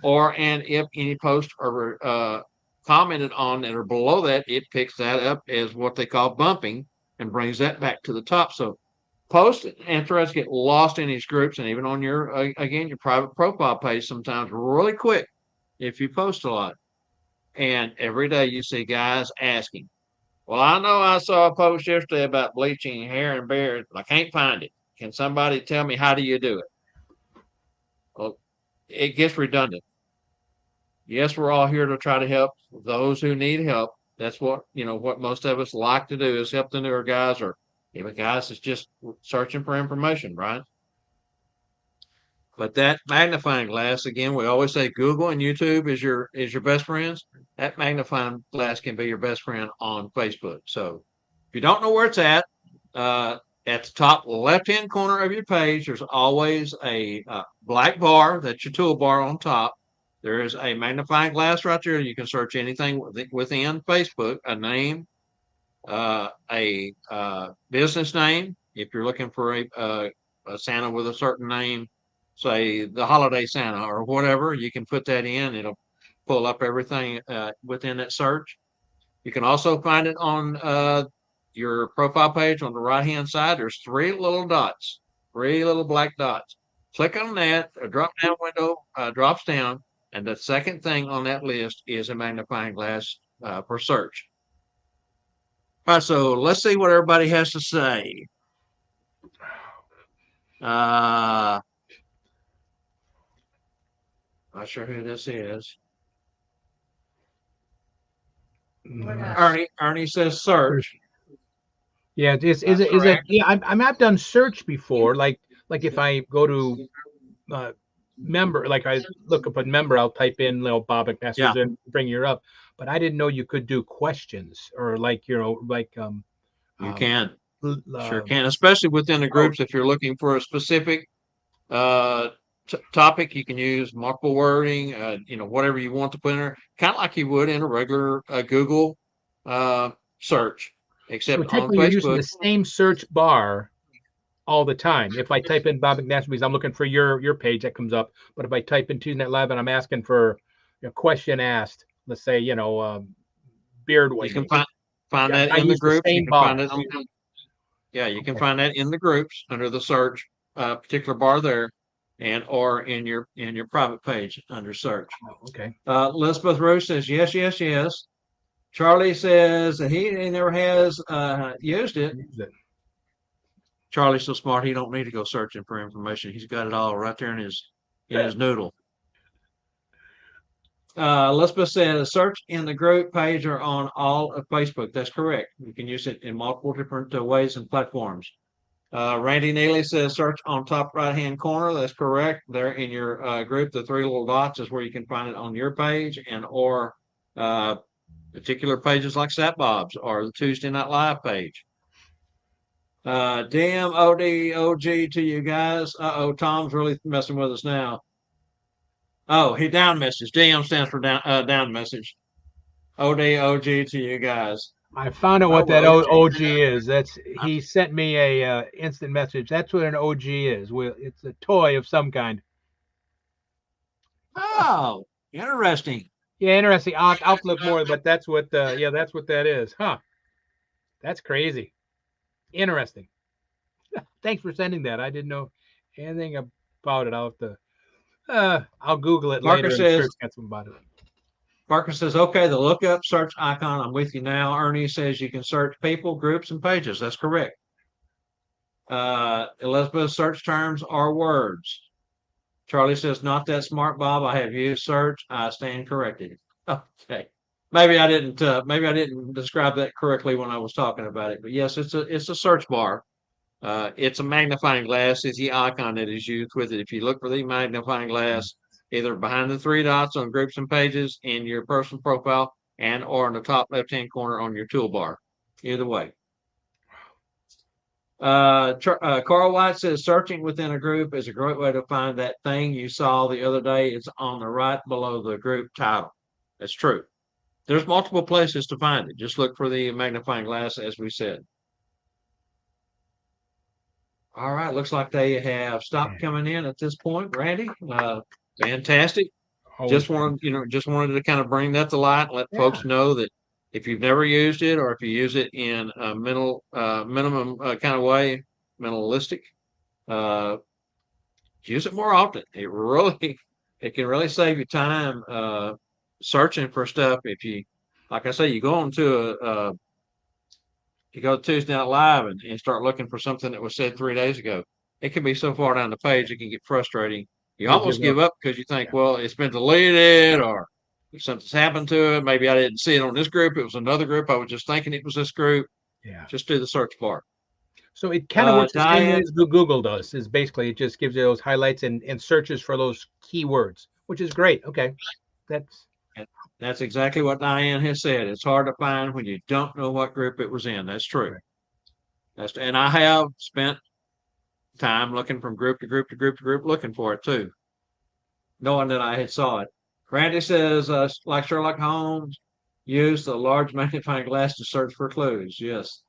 A: And if any posts are commented on that are below that, it picks that up as what they call bumping and brings that back to the top. So posts and threads get lost in these groups and even on your, again, your private profile page sometimes really quick if you post a lot. And every day you see guys asking, well, I know I saw a post yesterday about bleaching hair and beard, but I can't find it. Can somebody tell me how do you do it? Well, it gets redundant. Yes, we're all here to try to help those who need help. That's what most of us like to do is help the newer guys or even guys that's just searching for information, right? But that magnifying glass, again, we always say Google and YouTube is your best friends. That magnifying glass can be your best friend on Facebook. So if you don't know where it's at the top left-hand corner of your page, there's always a black bar. That's your toolbar on top. There is a magnifying glass right there. You can search anything within Facebook, a name, a business name. If you're looking for a Santa with a certain name, say the Holiday Santa or whatever, you can put that in. It'll pull up everything within that search. You can also find it on your profile page on the right-hand side. There's three little dots, three little black dots. Click on that. A drop-down window drops down, and the second thing on that list is a magnifying glass for search. All right, so let's see what everybody has to say. Not sure who this is. Ernie says search.
B: Yeah, is it? Yeah, I've done search before. Like if I go to member, like I look up a member, I'll type in Bob McMasters and bring you up. But I didn't know you could do questions or
A: you can. Sure can, especially within the groups. If you're looking for a specific topic, you can use multiple wording, whatever you want to put in there, kind of like you would in a regular Google search, except
B: so technically
A: on
B: you're using
A: Facebook.
B: the same search bar all the time. If I type in Bob McNash because I'm looking for your page, that comes up. But if I type in TuesNet Live and I'm asking for a question asked, let's say, beard whitening.
A: You can find that in the groups. You can find it you can find that in the groups under the search particular bar there, or in your private page under search.
B: Okay.
A: Elizabeth Rose says yes, yes, yes. Charlie says that he never has used it. Charlie's so smart he don't need to go searching for information. He's got it all right there in his noodle. Elizabeth says search in the group page or on all of Facebook. That's correct. You can use it in multiple different ways and platforms. Randy Neely says search on top right-hand corner. That's correct. There in your group, the three little dots is where you can find it on your page or particular pages like Sat Bob's or the Tuesday Night Live page. DMODOG to you guys. Tom's really messing with us now. Oh, he down message. DM stands for down message. ODOG to you guys.
B: I found out what that OG is. He sent me a instant message. That's what an OG is. Well, it's a toy of some kind.
A: Oh, interesting.
B: Yeah, interesting. I'll look more, but that's what that's what that is. Huh. That's crazy. Interesting. Thanks for sending that. I didn't know anything about it. I'll have to. I'll Google it
A: Marcus
B: later and
A: says,
B: search something about it.
A: okay, the lookup search icon. I'm with you now. Ernie says you can search people, groups, and pages. That's correct. Elizabeth, search terms are words. Charlie says, not that smart, Bob. I have used search. I stand corrected. Okay. Maybe I didn't describe that correctly when I was talking about it, but yes, it's a search bar. It's a magnifying glass is the icon that is used with it. If you look for the magnifying glass, either behind the three dots on groups and pages in your personal profile and or in the top left-hand corner on your toolbar. Either way. Carl White says searching within a group is a great way to find that thing you saw the other day. It's on the right below the group title. That's true. There's multiple places to find it. Just look for the magnifying glass, as we said. All right, looks like they have stopped coming in at this point, Randy. Fantastic.
B: Always
A: Just wanted to kind of bring that to light and let folks know that if you've never used it or if you use it in a minimum kind of way, minimalistic, use it more often. It can really save you time searching for stuff. If you, like I say, you go to Tuesday Night Live and start looking for something that was said 3 days ago. It can be so far down the page, it can get frustrating. You almost give up because you think, well, it's been deleted or something's happened to it. Maybe I didn't see it on this group. It was another group. I was just thinking it was this group.
B: Yeah.
A: Just do the search bar.
B: So it kind of works the same way as Google does. Is basically it just gives you those highlights and searches for those keywords, which is great. Okay,
A: that's exactly what Diane has said. It's hard to find when you don't know what group it was in. That's true. Right. And I have spent time looking from group to group to group to group looking for it too, knowing that I had saw it. Randy says, like Sherlock Holmes, use the large magnifying glass to search for clues. Yes.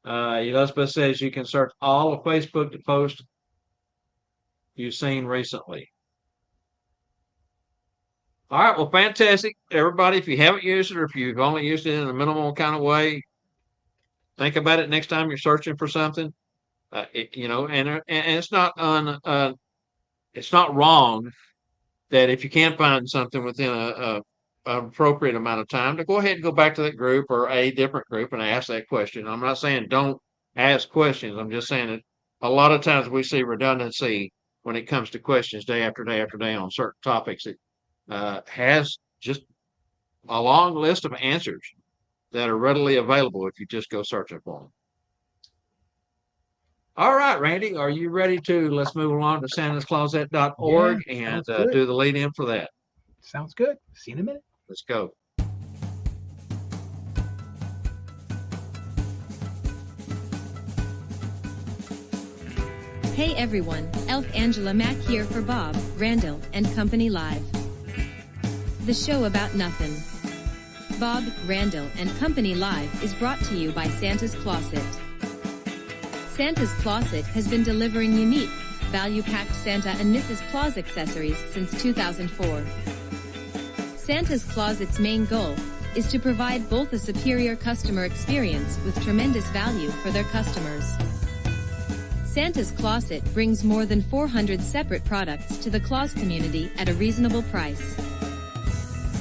A: Elizabeth says you can search all of Facebook to post you've seen recently. All right, well, fantastic. Everybody, if you haven't used it or if you've only used it in a minimal kind of way, think about it next time you're searching for something. And it's not wrong that if you can't find something within an appropriate amount of time, to go ahead and go back to that group or a different group and ask that question. I'm not saying don't ask questions. I'm just saying that a lot of times we see redundancy when it comes to questions day after day after day on certain topics. It has just a long list of answers that are readily available if you just go searching for them. All right, Randy, are you ready to let's move along to santascloset.org and do the lead in for that?
B: Sounds good. See you in a minute.
A: Let's go.
D: Hey everyone, Elf Angela Mack here for Bob, Randyl, and Company Live. The show about nothing. Bob, Randyl, and Company Live is brought to you by Santa's Closet. Santa's Closet has been delivering unique, value-packed Santa and Mrs. Claus accessories since 2004. Santa's Closet's main goal is to provide both a superior customer experience with tremendous value for their customers. Santa's Closet brings more than 400 separate products to the Claus community at a reasonable price.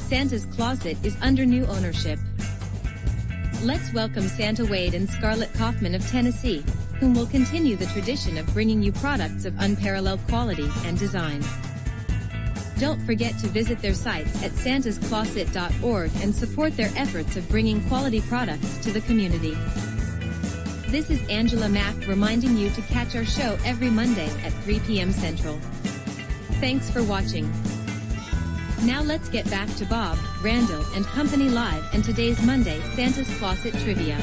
D: Santa's Closet is under new ownership. Let's welcome Santa Wade and Scarlett Kaufman of Tennessee, whom will continue the tradition of bringing you products of unparalleled quality and design. Don't forget to visit their sites at santascloset.org and support their efforts of bringing quality products to the community. This is Angela Mack reminding you to catch our show every Monday at 3 p.m. Central. Thanks for watching. Now let's get back to Bob, Randyl, and Company Live and today's Monday Santa's Closet Trivia.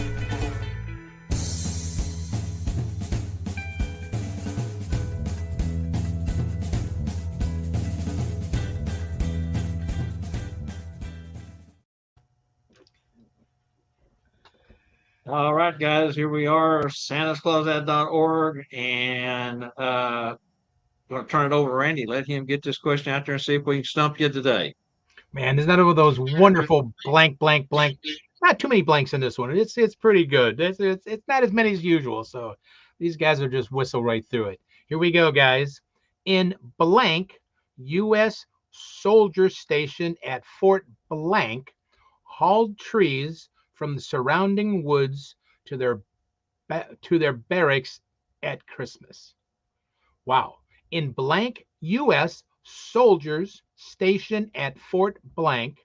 A: All right, guys, here we are, santascloset.org, and I'm going to turn it over to Randy. Let him get this question out there and see if we can stump you today.
B: Man, isn't that one of those wonderful blank, blank, blank not too many blanks in this one. It's pretty good. It's not as many as usual. So these guys will just whistle right through it. Here we go, guys. In blank, U.S. soldiers stationed at Fort Blank hauled trees from the surrounding woods to their barracks at Christmas. Wow. In blank, U.S. soldiers stationed at Fort Blank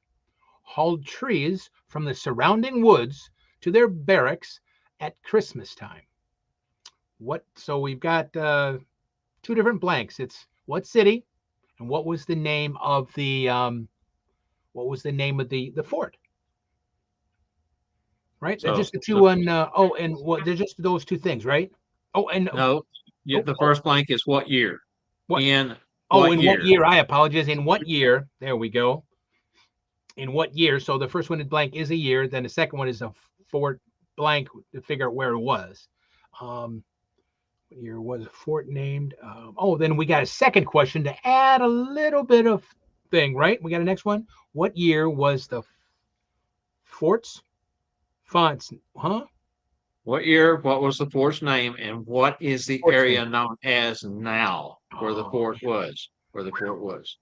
B: hauled trees from the surrounding woods to their barracks at Christmas time. So we've got two different blanks. It's what city and what was the name of the fort? Right? They're
A: So
B: just the two on and what they're just those two things, right? Oh, and
A: no, the first blank is what year?
B: What?
A: In
B: Oh,
A: what
B: in
A: year?
B: what year? I apologize. In what year? There we go. In what year? So the first one in blank is a year. Then the second one is a fort blank to figure out where it was. What year was a fort named? Then we got a second question to add a little bit of thing, right? We got a next one. What year was the fort's fonts? Huh?
A: What year? What was the fort's name? And what is the
B: Fort's
A: area
B: name.
A: known as now? Where the
B: Oh,
A: fort was? Where the fort was?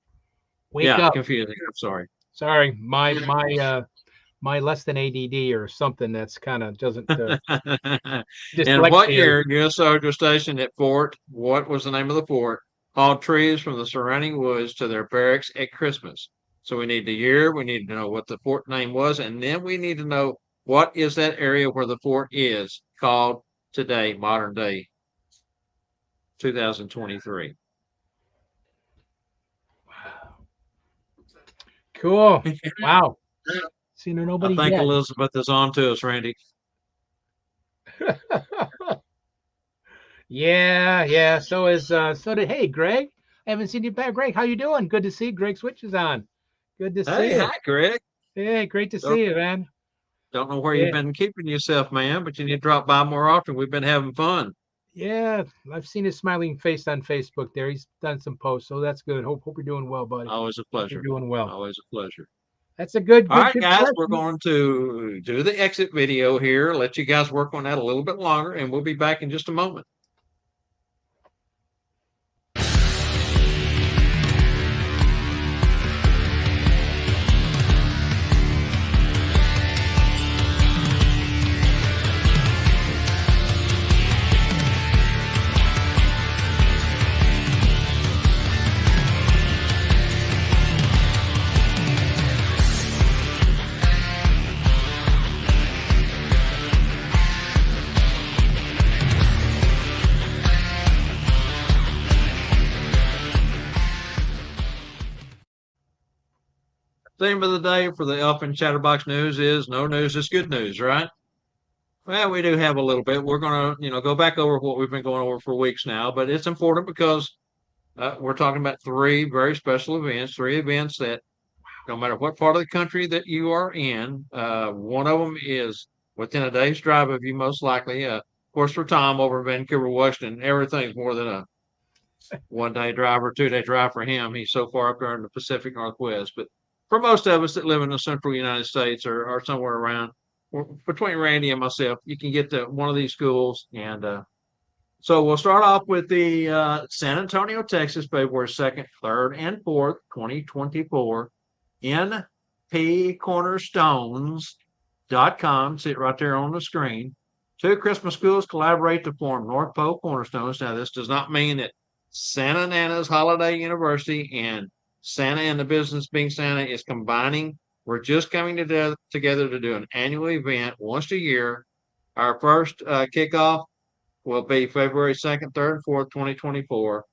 B: Wake up.
A: Confusing. I'm sorry.
B: Sorry, my less than ADD or something that's kind of doesn't
A: And what
B: dyslexia.
A: year U.S. soldiers stationed at Fort? What was the name of the fort? Hauled trees from the surrounding woods to their barracks at Christmas. So we need the year. We need to know what the fort name was, and then we need to know what is that area where the fort is called today, modern day, 2023.
B: Cool. Wow. See, no,
A: I
B: nobody
A: think
B: yet.
A: Elizabeth is on to us, Randy.
B: Yeah. Hey, Greg. I haven't seen you back. Greg, how you doing? Good to see you. Greg Switch is on. Good to see
A: Hey,
B: you.
A: hi, Greg.
B: Hey, great to see you, man.
A: Don't know where
B: Yeah.
A: you've been keeping yourself, man, but you need to drop by more often. We've been having fun.
B: Yeah, I've seen his smiling face on Facebook there. He's done some posts, so that's good. Hope you're doing well, buddy.
A: Always a
B: Hope
A: pleasure.
B: you're doing well.
A: Always a pleasure.
B: That's a good
A: All right, guys,
B: question.
A: we're going to do the exit video here. Let you guys work on that a little bit longer, and we'll be back in just a moment. Theme of the day for the Elfin Chatterbox News is no news is good news, right? Well, we do have a little bit. We're going to, go back over what we've been going over for weeks now, but it's important because we're talking about three very special events, three events that no matter what part of the country that you are in, one of them is within a day's drive of you, most likely. Of course, for Tom over in Vancouver, Washington, everything's more than a 1 day drive or 2 day drive for him. He's so far up there in the Pacific Northwest. But for most of us that live in the central United States or somewhere around, between Randy and myself, you can get to one of these schools. And so we'll start off with the San Antonio, Texas, February 2nd, 3rd, and 4th, 2024. npcornerstones.com. See it right there on the screen. Two Christmas schools collaborate to form North Pole Cornerstones. Now, this does not mean that Santa Nana's Holiday University and Santa and the Business Being Santa is combining. We're just coming together to do an annual event once a year. Our first kickoff will be February 2nd, 3rd, and 4th, 2024.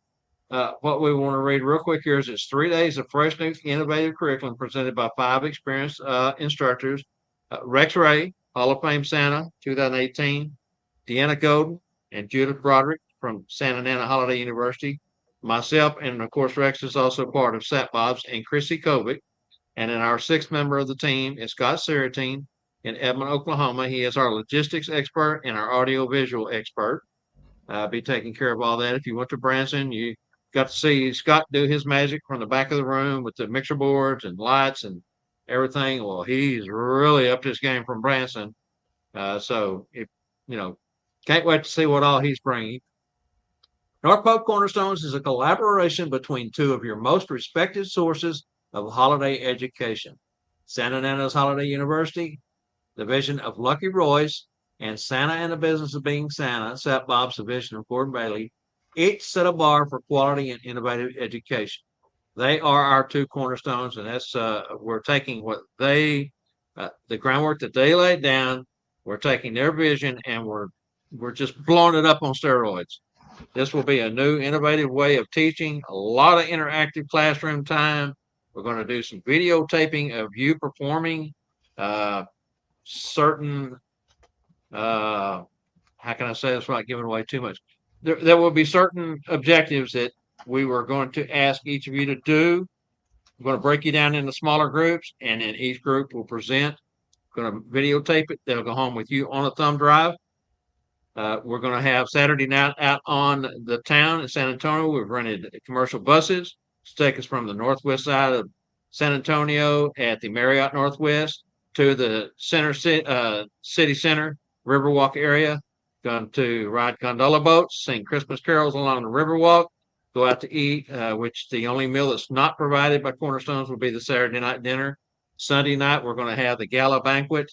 A: What we want to read real quick here is it's 3 days of fresh, new, innovative curriculum presented by 5 experienced instructors. Rex Ray, Hall of Fame Santa, 2018. Deanna Golden and Judith Broderick from Santa Ana Holiday University. Myself, and of course, Rex is also part of SatBobs, and Chrissy Kovic. And then our 6th member of the team is Scott Saratine in Edmond, Oklahoma. He is our logistics expert and our audio-visual expert. Be taking care of all that. If you went to Branson, you got to see Scott do his magic from the back of the room with the mixer boards and lights and everything. Well, he's really upped his game from Branson. So if you know, can't wait to see what all he's bringing. North Pope Cornerstones is a collaboration between two of your most respected sources of holiday education, Santa Nana's Holiday University, the vision of Lucky Royce, and Santa and the Business of Being Santa, Seth Bob's division of Gordon Bailey, each set a bar for quality and innovative education. They are our two cornerstones, and that's we're taking what they, the groundwork that they laid down, we're taking their vision, and we're just blowing it up on steroids. This will be a new, innovative way of teaching, a lot of interactive classroom time. We're going to do some videotaping of you performing certain, how can I say this without giving away too much? There will be certain objectives that we were going to ask each of you to do. I'm going to break you down into smaller groups, and then each group will present. Going to videotape it. They'll go home with you on a thumb drive. We're going to have Saturday night out on the town in San Antonio. We've rented commercial buses to take us from the northwest side of San Antonio at the Marriott Northwest to the city center, Riverwalk area. Going to ride gondola boats, sing Christmas carols along the Riverwalk, go out to eat, which the only meal that's not provided by Cornerstones will be the Saturday night dinner. Sunday night, we're going to have the gala banquet.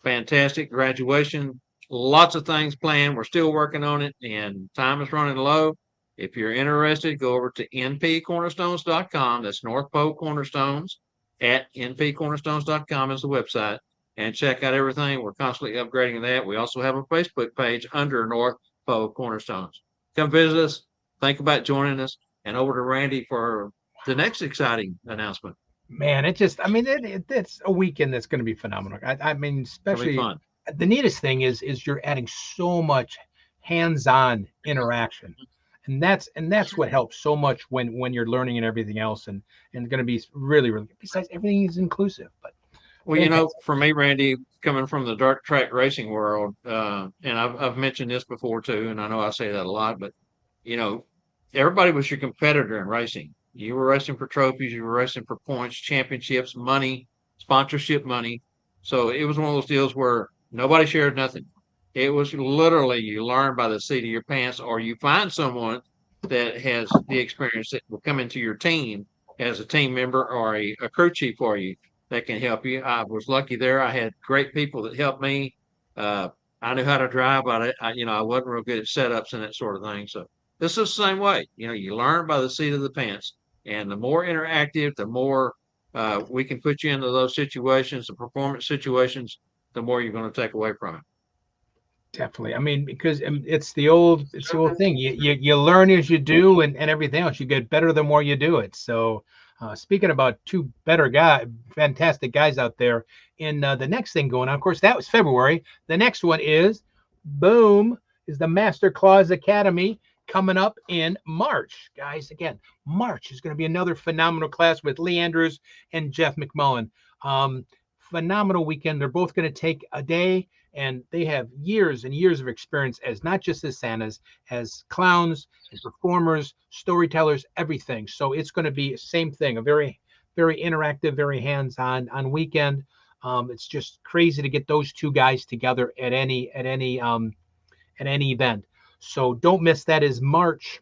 A: Fantastic graduation. Lots of things planned. We're still working on it, and time is running low. If you're interested, go over to npcornerstones.com. That's North Pope Cornerstones at npcornerstones.com is the website, and check out everything. We're constantly upgrading that. We also have a Facebook page under North Pope Cornerstones. Come visit us. Think about joining us, and over to Randy for the next exciting announcement.
B: Man, it's a weekend that's going to be phenomenal. I mean, especially
A: fun.
B: The neatest thing is you're adding so much hands-on interaction, and that's what helps so much when you're learning and everything else, and going to be really, really. Besides, everything is inclusive. But
A: well, for me, Randy, coming from the dirt track racing world, and I've mentioned this before too, and I know I say that a lot, but everybody was your competitor in racing. You were racing for trophies, you were racing for points, championships, money, sponsorship money. So it was one of those deals where nobody shared nothing. It was literally you learn by the seat of your pants, or you find someone that has the experience that will come into your team as a team member or a crew chief for you that can help you. I was lucky there. I had great people that helped me. I knew how to drive, but I wasn't real good at setups and that sort of thing. So this is the same way. You learn by the seat of the pants. And the more interactive, the more we can put you into those situations, the performance situations, the more you're going to take away from it.
B: definitely, I mean, because it's the old thing. You learn as you do, and everything else. You get better the more you do it. So, speaking about two fantastic guys out there, in the next thing going on. Of course, that was February. The next one is the Master Claus Academy, coming up in March. Guys, again, March is going to be another phenomenal class with Lee Andrews and Jeff McMullen. Phenomenal weekend. They're both going to take a day, and they have years and years of experience as not just as Santas, as clowns, as performers, storytellers, everything. So it's going to be same thing, a very, very interactive, very hands-on weekend. It's just crazy to get those two guys together at any event. So don't miss that. Is March.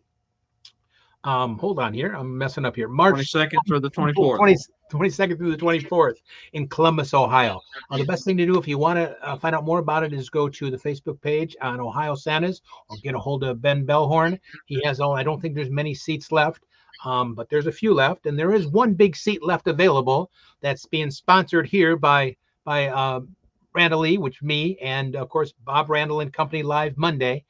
B: Hold on here. I'm messing up here. March
A: 22nd through the 24th.
B: 22nd through the 24th in Columbus, Ohio. The best thing to do if you want to find out more about it is go to the Facebook page on Ohio Santas, or get a hold of Ben Bellhorn. He has I don't think there's many seats left, but there's a few left, and there is one big seat left available that's being sponsored here by Randyl Lee, which me, and of course Bob Randyl and Company Live Monday.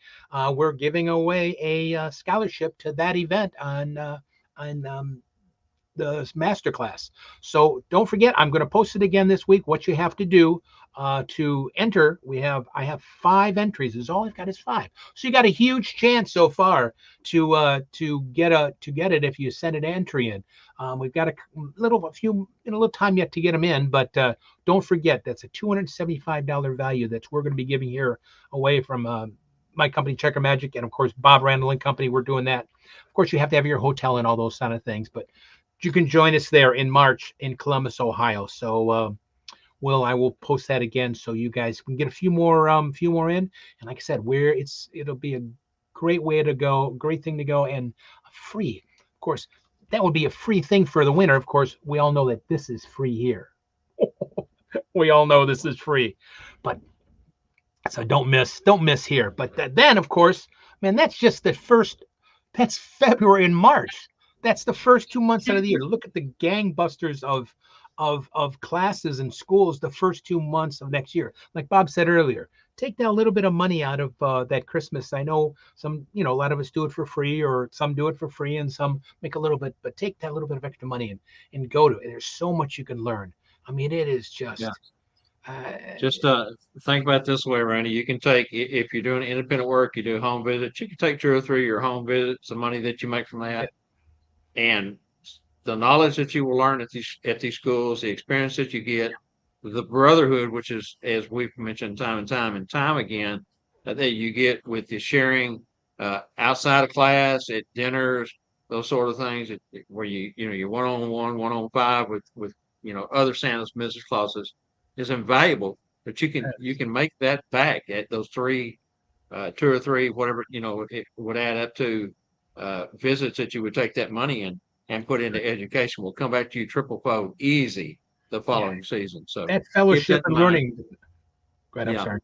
B: We're giving away a scholarship to that event on the masterclass. So don't forget, I'm going to post it again this week. What you have to do to enter, I have 5 entries. Is all I've got is 5. So you got a huge chance so far to get it if you send an entry in. We've got a little time yet to get them in, but don't forget, that's a $275 value that we're going to be giving here away from my company, Checker Magic, and of course Bob Randyl and Company. We're doing that. Of course, you have to have your hotel and all those kind of things, but you can join us there in March in Columbus, Ohio. So I will post that again so you guys can get a few more in. And like I said, it'll be a great way to go, great thing to go, and free. Of course, that would be a free thing for the winter. Of course, we all know that this is free here. We all know this is free, but so don't miss here. But then, of course, man, that's February and March. That's the first 2 months out of the year. Look at the gangbusters of classes and schools the first 2 months of next year. Like Bob said earlier, take that little bit of money out of that Christmas. I know a lot of us do it for free, or some do it for free, and some make a little bit. But take that little bit of extra money and go to it. There's so much you can learn. I mean, it is just.
A: Yeah. Just think about it this way, Randy. You can take, if you're doing independent work, you do home visits, you can take 2 or 3 of your home visits, the money that you make from that, and the knowledge that you will learn at these schools, the experience that you get, the brotherhood, which is, as we've mentioned time and time again, that you get with the sharing outside of class, at dinners, those sort of things, where you're one-on-one, 1-on-5 with other Santa's Mrs. Clauses, is invaluable. But you can make that back at those 2 or 3, whatever it would add up to, visits that you would take that money in and put into education will come back to you triple fold easy the following season. So
B: that fellowship
A: that
B: and learning. Go ahead, I'm
A: Yeah.
B: sorry.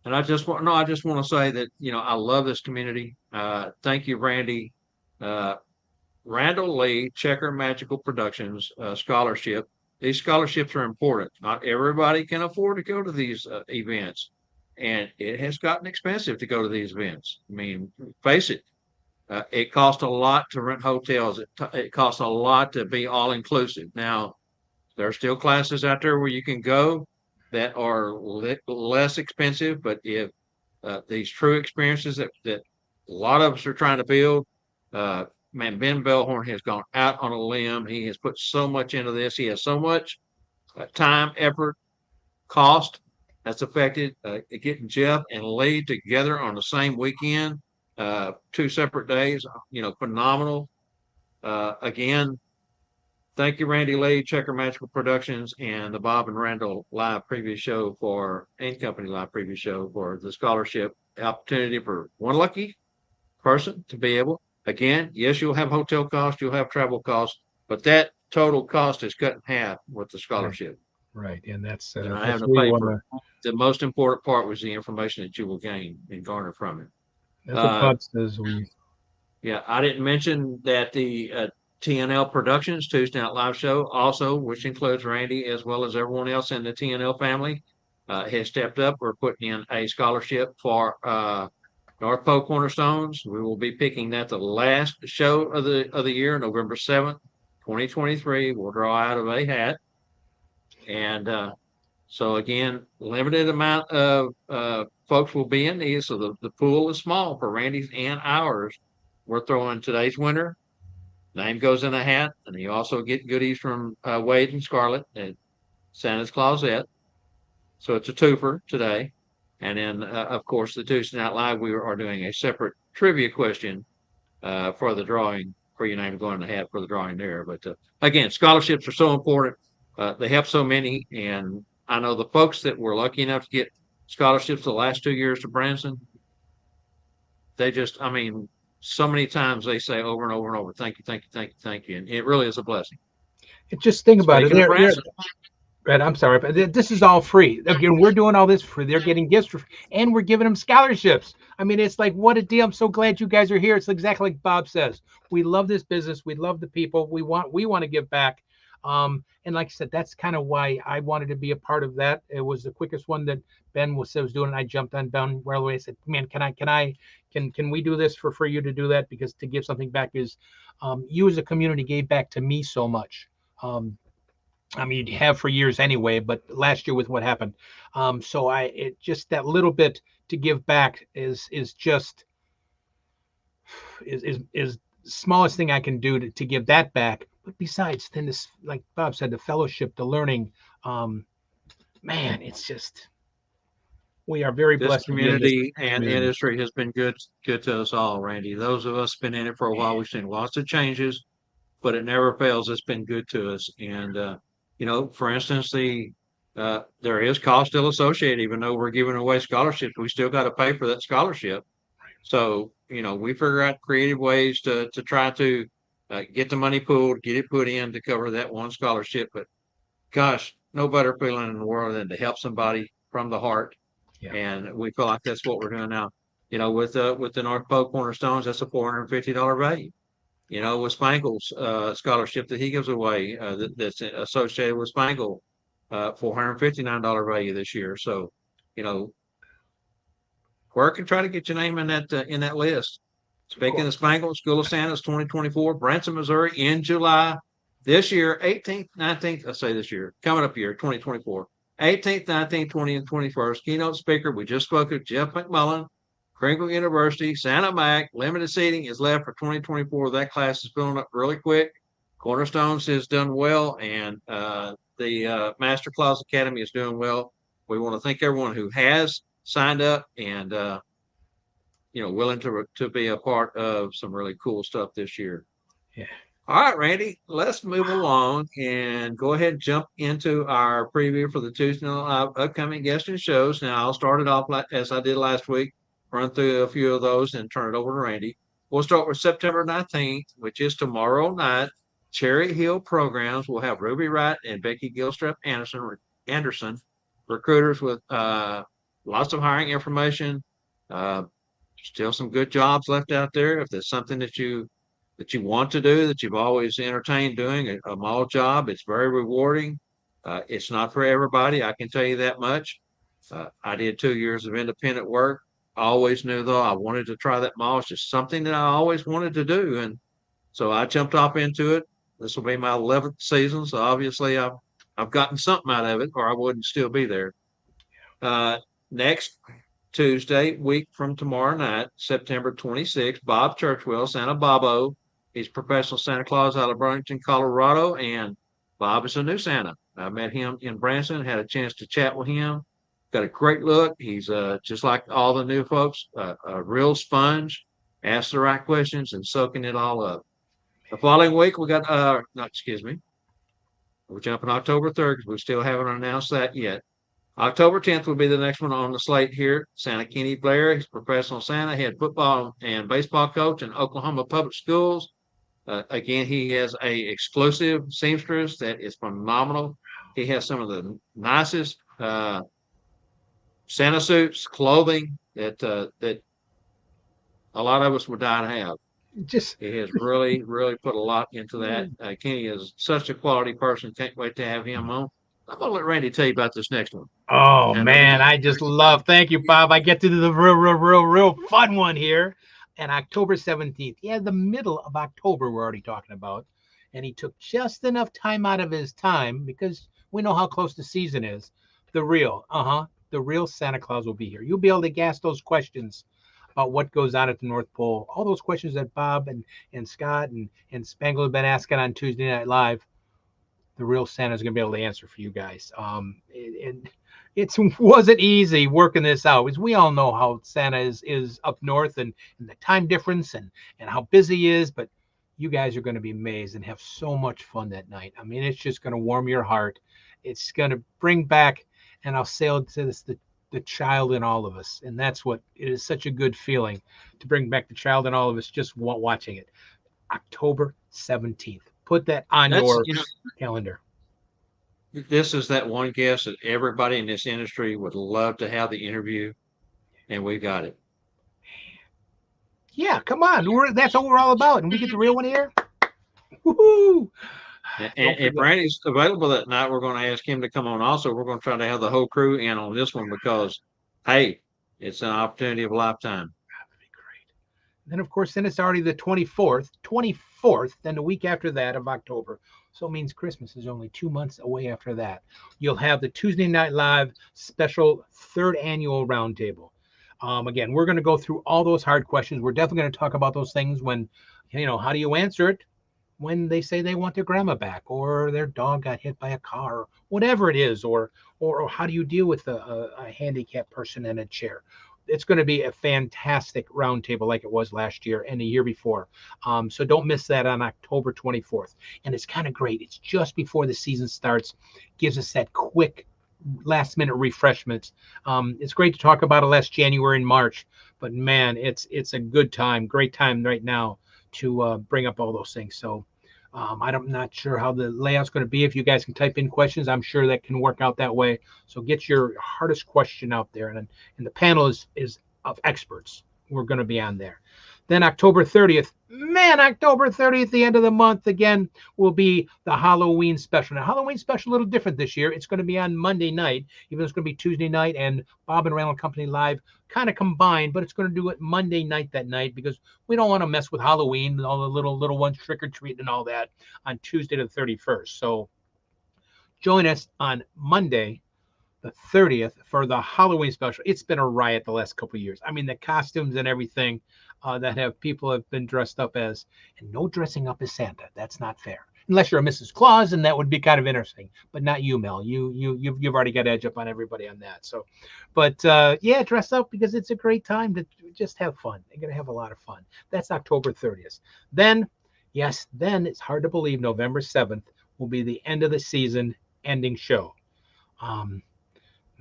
A: And I just want to say that I love this community. Thank you, Randy. Randall Lee Checker Magical Productions scholarship. These scholarships are important. Not everybody can afford to go to these events, and it has gotten expensive to go to these events. I mean, face it. It costs a lot to rent hotels. It costs a lot to be all inclusive. Now, there are still classes out there where you can go that are less expensive, but if these true experiences that a lot of us are trying to build, man, Ben Bellhorn has gone out on a limb. He has put so much into this. He has so much time, effort, cost that's affected getting Jeff and Lee together on the same weekend, 2 separate days, phenomenal. Again, thank you, Randy Lee, Checker Magical Productions, and the Bob and Randall live preview show and company live preview show for the scholarship opportunity for one lucky person to be able. Again, yes, you'll have hotel costs, you'll have travel costs, but that total cost is cut in half with the scholarship.
B: Right, and that's
A: And I
B: that's
A: have to
B: where
A: pay
B: you
A: for the most important part was the information that you will gain and garner from it.
B: That's what Bob says.
A: Yeah, I didn't mention that the TNL Productions Tuesday Night Live show, also, which includes Randy as well as everyone else in the TNL family, has stepped up. We're putting in a scholarship for North Pole Cornerstones. We will be picking that the last show of the year, November 7th, 2023. We'll draw out of a hat. And so again, limited amount of folks will be in these. So the pool is small for Randy's and ours. We're throwing today's winner. Name goes in a hat, and you also get goodies from Wade and Scarlett at Santa's Closet. So it's a twofer today. And then, of course, the Tuesday Night Live, we are doing a separate trivia question for the drawing, for your name to go in the hat for the drawing there. But again, scholarships are so important. They help so many. And I know the folks that were lucky enough to get scholarships the last 2 years to Branson, so many times they say over and over and over, thank you, thank you, thank you, thank you. And it really is a blessing.
B: Just think about
A: Speaking of
B: it.
A: Branson,
B: Right, I'm sorry, but this is all free. Again, we're doing all this for. They're getting gifts for, and we're giving them scholarships. I mean, it's like, what a deal! I'm so glad you guys are here. It's exactly like Bob says. We love this business. We love the people. We want to give back. And like I said, that's kind of why I wanted to be a part of that. It was the quickest one that Ben was doing, and I jumped on Ben right away. I said, "Man, can we do this for you to do that? Because to give something back is, you as a community gave back to me so much." I mean, you have for years anyway, but last year with what happened. So it just that little bit to give back is just smallest thing I can do to give that back. But besides, then this, like Bob said, the fellowship, the learning, man, it's just, we are very blessed.
A: This community and industry has been good to us all, Randy. Those of us been in it for a while, we've seen lots of changes. but it never fails. It's been good to us. And, for instance, there is cost still associated, even though we're giving away scholarships, we still got to pay for that scholarship. So, we figure out creative ways to try to get the money pooled, get it put in to cover that one scholarship. But gosh, no better feeling in the world than to help somebody from the heart.
B: Yeah.
A: And we feel like that's what we're doing now. With the North Pole Cornerstones, that's a $450 value. With Spangle's scholarship that he gives away, that's associated with Spangle, $459 value this year. So, work and try to get your name in that list. Speaking of Spangle, School of Santa's 2024, Branson, Missouri, in July this year, 18th, 19th. I say this year, coming up year, 2024, 18th, 19th, 20th, and 21st. Keynote speaker, we just spoke of Jeff McMullen, Kringle University, Santa Mac. Limited seating is left for 2024. That class is filling up really quick. Cornerstones has done well, and the Master Claus Academy is doing well. We want to thank everyone who has signed up and willing to be a part of some really cool stuff this year.
B: Yeah.
A: All right, Randy, let's move along and go ahead and jump into our preview for the Tuesday night upcoming guests and shows. Now, I'll start it off as I did last week, run through a few of those and turn it over to Randy. We'll start with September 19th, which is tomorrow night. Cherry Hill Programs will have Ruby Wright and Becky Gilstrap Anderson, recruiters with lots of hiring information. Still some good jobs left out there. If there's something that you want to do, that you've always entertained doing, a mall job, it's very rewarding. It's not for everybody, I can tell you that much. I did 2 years of independent work. I always knew, though, I wanted to try that mall. It's just something that I always wanted to do. And so I jumped off into it. This will be my 11th season. So obviously I've gotten something out of it, or I wouldn't still be there. Next Tuesday, week from tomorrow night, September 26th, Bob Churchwell, Santa Bobo. He's professional Santa Claus out of Burlington, Colorado, and Bob is a new Santa. I met him in Branson, had a chance to chat with him. Got a great look. He's just like all the new folks, a real sponge, asks the right questions and soaking it all up. The following week, we got, we're jumping October 3rd because we still haven't announced that yet. October 10th will be the next one on the slate here. Santa Kenny Blair, he's professional Santa, head football and baseball coach in Oklahoma Public Schools. Again, he has a exclusive seamstress that is phenomenal. He has some of the nicest Santa suits, clothing that a lot of us would die to have. He has really, really put a lot into that. Kenny is such a quality person. Can't wait to have him on. I'm going to let Randy tell you about this next one.
B: Oh, man, I just love. Thank you, Bob. I get to do the real fun one here. And October 17th. Yeah, the middle of October we're already talking about. And he took just enough time out of his time because we know how close the season is. The real Santa Claus will be here. You'll be able to ask those questions about what goes on at the North Pole. All those questions that Bob and Scott and Spangle have been asking on Tuesday Night Live. The real Santa is going to be able to answer for you guys. It wasn't easy working this out, because we all know how Santa is up north and the time difference and how busy he is, but you guys are going to be amazed and have so much fun that night. I mean, it's just going to warm your heart. It's going to bring back, and I'll say this, the child in all of us. And that's what it is, such a good feeling to bring back the child in all of us just watching it. October 17th. Put that on your calendar.
A: This is that one guest that everybody in this industry would love to have the interview, and we got it.
B: Yeah, come on. That's what we're all about. And we get the real one here. Woohoo!
A: And if Randy's available that night, we're going to ask him to come on also. We're going to try to have the whole crew in on this one because, hey, it's an opportunity of a lifetime.
B: That'd be great. Then, of course, it's already the 24th, then the week after that of October. So it means Christmas is only 2 months away after that. You'll have the Tuesday Night Live special 3rd annual roundtable. Again, we're going to go through all those hard questions. We're definitely going to talk about those things when, how do you answer it when they say they want their grandma back or their dog got hit by a car, or whatever it is, or how do you deal with a handicapped person in a chair? it's going to be a fantastic roundtable like it was last year and the year before. So don't miss that on October 24th. And it's kind of great. It's just before the season starts, gives us that quick last minute refreshments. It's great to talk about it last January and March, but man, it's a good time, great time right now to bring up all those things. So I'm not sure how the layout's going to be. If you guys can type in questions, I'm sure that can work out that way. So get your hardest question out there, and the panel is of experts. We're going to be on there. Then October 30th, October 30th, the end of the month again, will be the Halloween special. Now, Halloween special a little different this year. It's going to be on Monday night, even though it's going to be Tuesday night and Bob and Randyl Company Live kind of combined, but it's going to do it Monday night that night because we don't want to mess with Halloween and all the little ones trick or treating and all that on Tuesday the 31st. So join us on Monday the 30th for the Halloween special. It's been a riot the last couple of years. I mean, the costumes and everything that people have been dressed up as, and no dressing up as Santa. That's not fair. Unless you're a Mrs. Claus, and that would be kind of interesting, but not you, Mel. You've already got edge up on everybody on that. So, but yeah, dress up because it's a great time to just have fun. You're gonna have a lot of fun. That's October 30th. Then, yes, then it's hard to believe November 7th will be the end of the season ending show.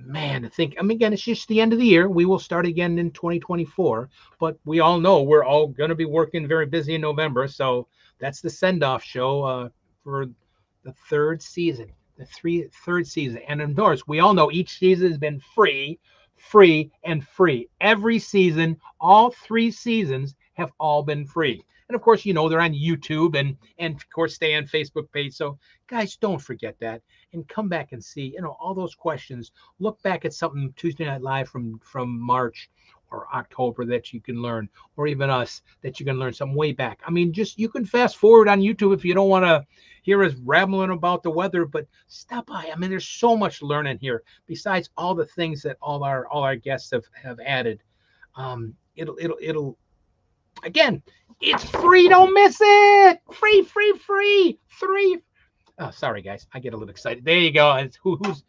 B: Man, again, it's just the end of the year. We will start again in 2024, but we all know we're all going to be working very busy in November. So that's the send-off show for the third season, third season. And of course, we all know each season has been free, and free. Every season, all 3 seasons have all been free. And of course, they're on YouTube and of course stay on Facebook page. So guys, don't forget that and come back and see, all those questions. Look back at something Tuesday Night Live from March or October that you can learn, or even us that you can learn something way back. I mean, you can fast forward on YouTube if you don't want to hear us rambling about the weather, but stop by. I mean, there's so much learning here besides all the things that all our guests have added. It'll again, it's free. Don't miss it. Free. 3. Oh, sorry, guys. I get a little excited. There you go. It's who's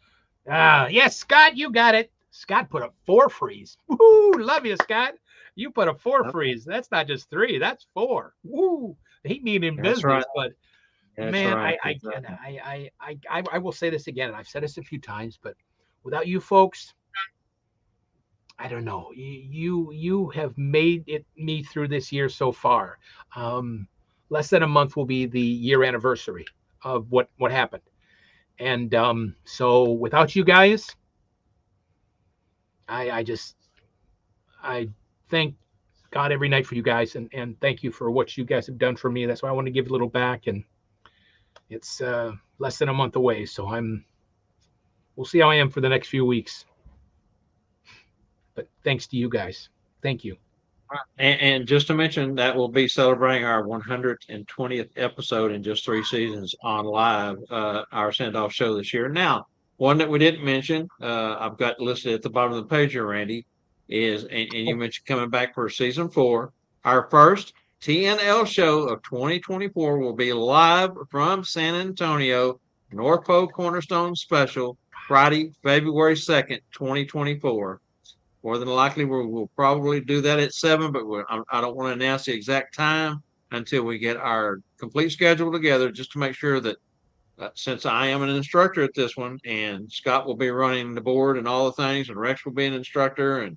B: yes, Scott, you got it. Scott put up 4 frees. Woo! Love you, Scott. You put up 4 frees. That's not just 3. That's 4. Woo! He mean in business, right. But that's man, right. I will say this again, and I've said this a few times, but without you folks, I don't know. You have made me through this year so far. Less than a month will be the year anniversary of what happened, and so without you guys, I thank God every night for you guys, and thank you for what you guys have done for me. That's why I want to give a little back, and it's less than a month away, so we'll see how I am for the next few weeks. But thanks to you guys. Thank you.
A: And just to mention, that we'll be celebrating our 120th episode in just 3 seasons on live, our send-off show this year. Now, one that we didn't mention, I've got listed at the bottom of the page here, Randy, is, and you mentioned coming back for season 4, our first TNL show of 2024 will be live from San Antonio, North Pole Cornerstone Special, Friday, February 2nd, 2024. More than likely, we'll probably do that at 7, but I don't want to announce the exact time until we get our complete schedule together, just to make sure that since I am an instructor at this one, and Scott will be running the board and all the things, and Rex will be an instructor, and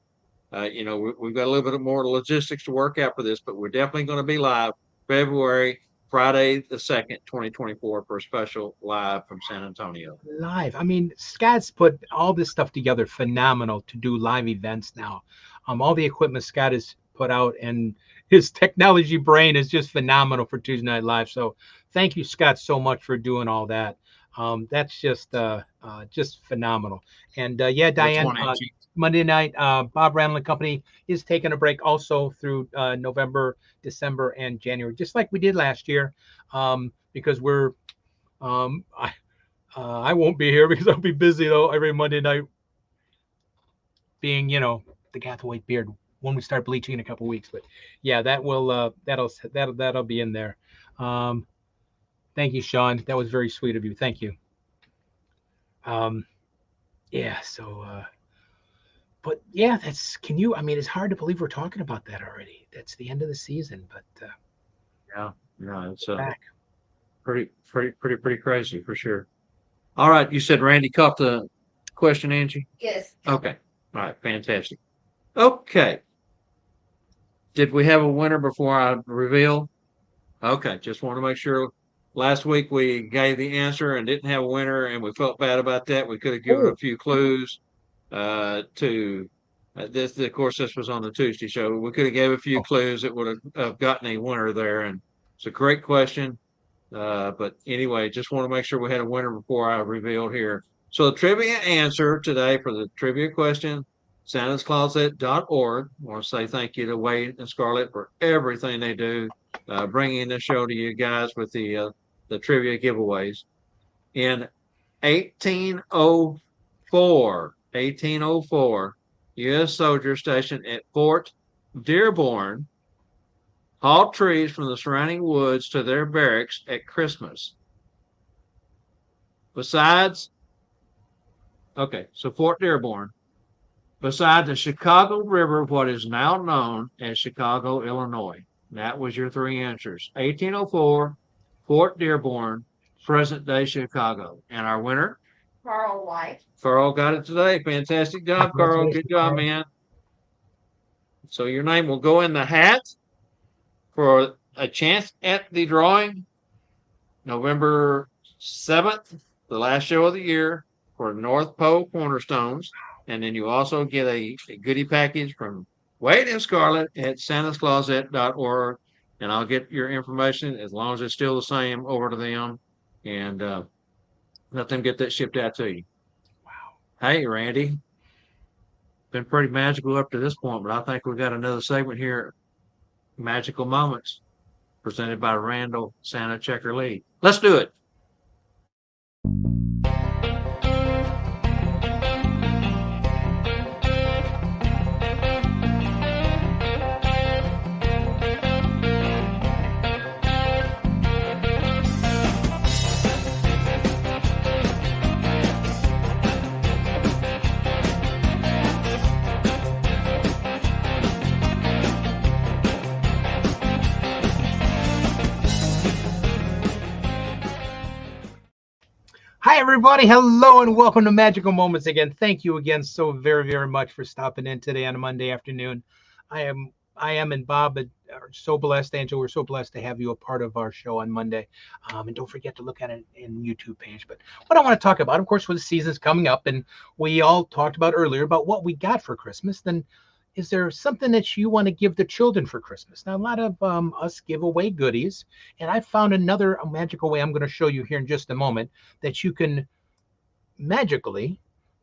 A: we've got a little bit more logistics to work out for this, but we're definitely going to be live February, Friday the 2nd, 2024 for a special live from San Antonio.
B: Live. I mean, Scott's put all this stuff together phenomenal to do live events now. All the equipment Scott has put out, and his technology brain is just phenomenal for Tuesday Night Live. So thank you, Scott, so much for doing all that. That's just phenomenal. And yeah, Diane, Monday night, Bob Randyl Company is taking a break also through November, December, and January, just like we did last year, because we're I won't be here because I'll be busy though every Monday night, being the Gathwaite beard when we start bleaching in a couple weeks. But yeah, that'll be in there. Thank you, Sean. That was very sweet of you. Thank you. Yeah. So But yeah, I mean, it's hard to believe we're talking about that already. That's the end of the season, but
A: Yeah, yeah, it's
B: back.
A: pretty crazy for sure. All right, you said Randy caught the question, Angie?
C: Yes.
A: Okay. All right, fantastic. Okay. Did we have a winner before I reveal? Okay, just want to make sure. Last week we gave the answer and didn't have a winner, and we felt bad about that. We could have given
B: Oh,
A: a few clues to this. Of course, this was on the Tuesday show. We could have gave a few
B: oh,
A: clues that would have gotten a winner there, and it's a great question. But anyway, just want to make sure we had a winner before I revealed here. So the trivia answer today for the trivia question, santascloset.org. I want to say thank you to Wade and Scarlett for everything they do, bringing the show to you guys with the trivia giveaways. In 1804, U.S. soldiers stationed at Fort Dearborn hauled trees from the surrounding woods to their barracks at Christmas. Besides, okay, so Fort Dearborn, beside the Chicago River, what is now known as Chicago, Illinois. That was your three answers. 1804, Fort Dearborn, present day Chicago. And our winner?
C: Carl White.
A: Carl got it today. Fantastic job, Carl. Good
B: congratulations,
A: job,
B: Carl.
A: man. So your name will go in the hat for a chance at the drawing November 7th, the last show of the year for North Pole Cornerstones. And then you also get a goodie package from Wade and Scarlett at santascloset.org. And I'll get your information, as long as it's still the same, over to them and let them get that shipped out to you.
B: Wow.
A: Hey, Randy. Been pretty magical up to this point, but I think we got another segment here, Magical Moments, presented by Randyl Santa Checker Lee. Let's do it.
B: Hi, everybody. Hello, and welcome to Magical Moments again. Thank you again so very, very much for stopping in today on a Monday afternoon. I am, and Bob are so blessed, Angela. We're so blessed to have you a part of our show on Monday. And don't forget to look at it in YouTube page. But what I want to talk about, of course, with the season's coming up, and we all talked about earlier about what we got for Christmas. Then, is there something that you want to give the children for Christmas? Now, a lot of us give away goodies, and I found another magical way I'm going to show you here in just a moment that you can magically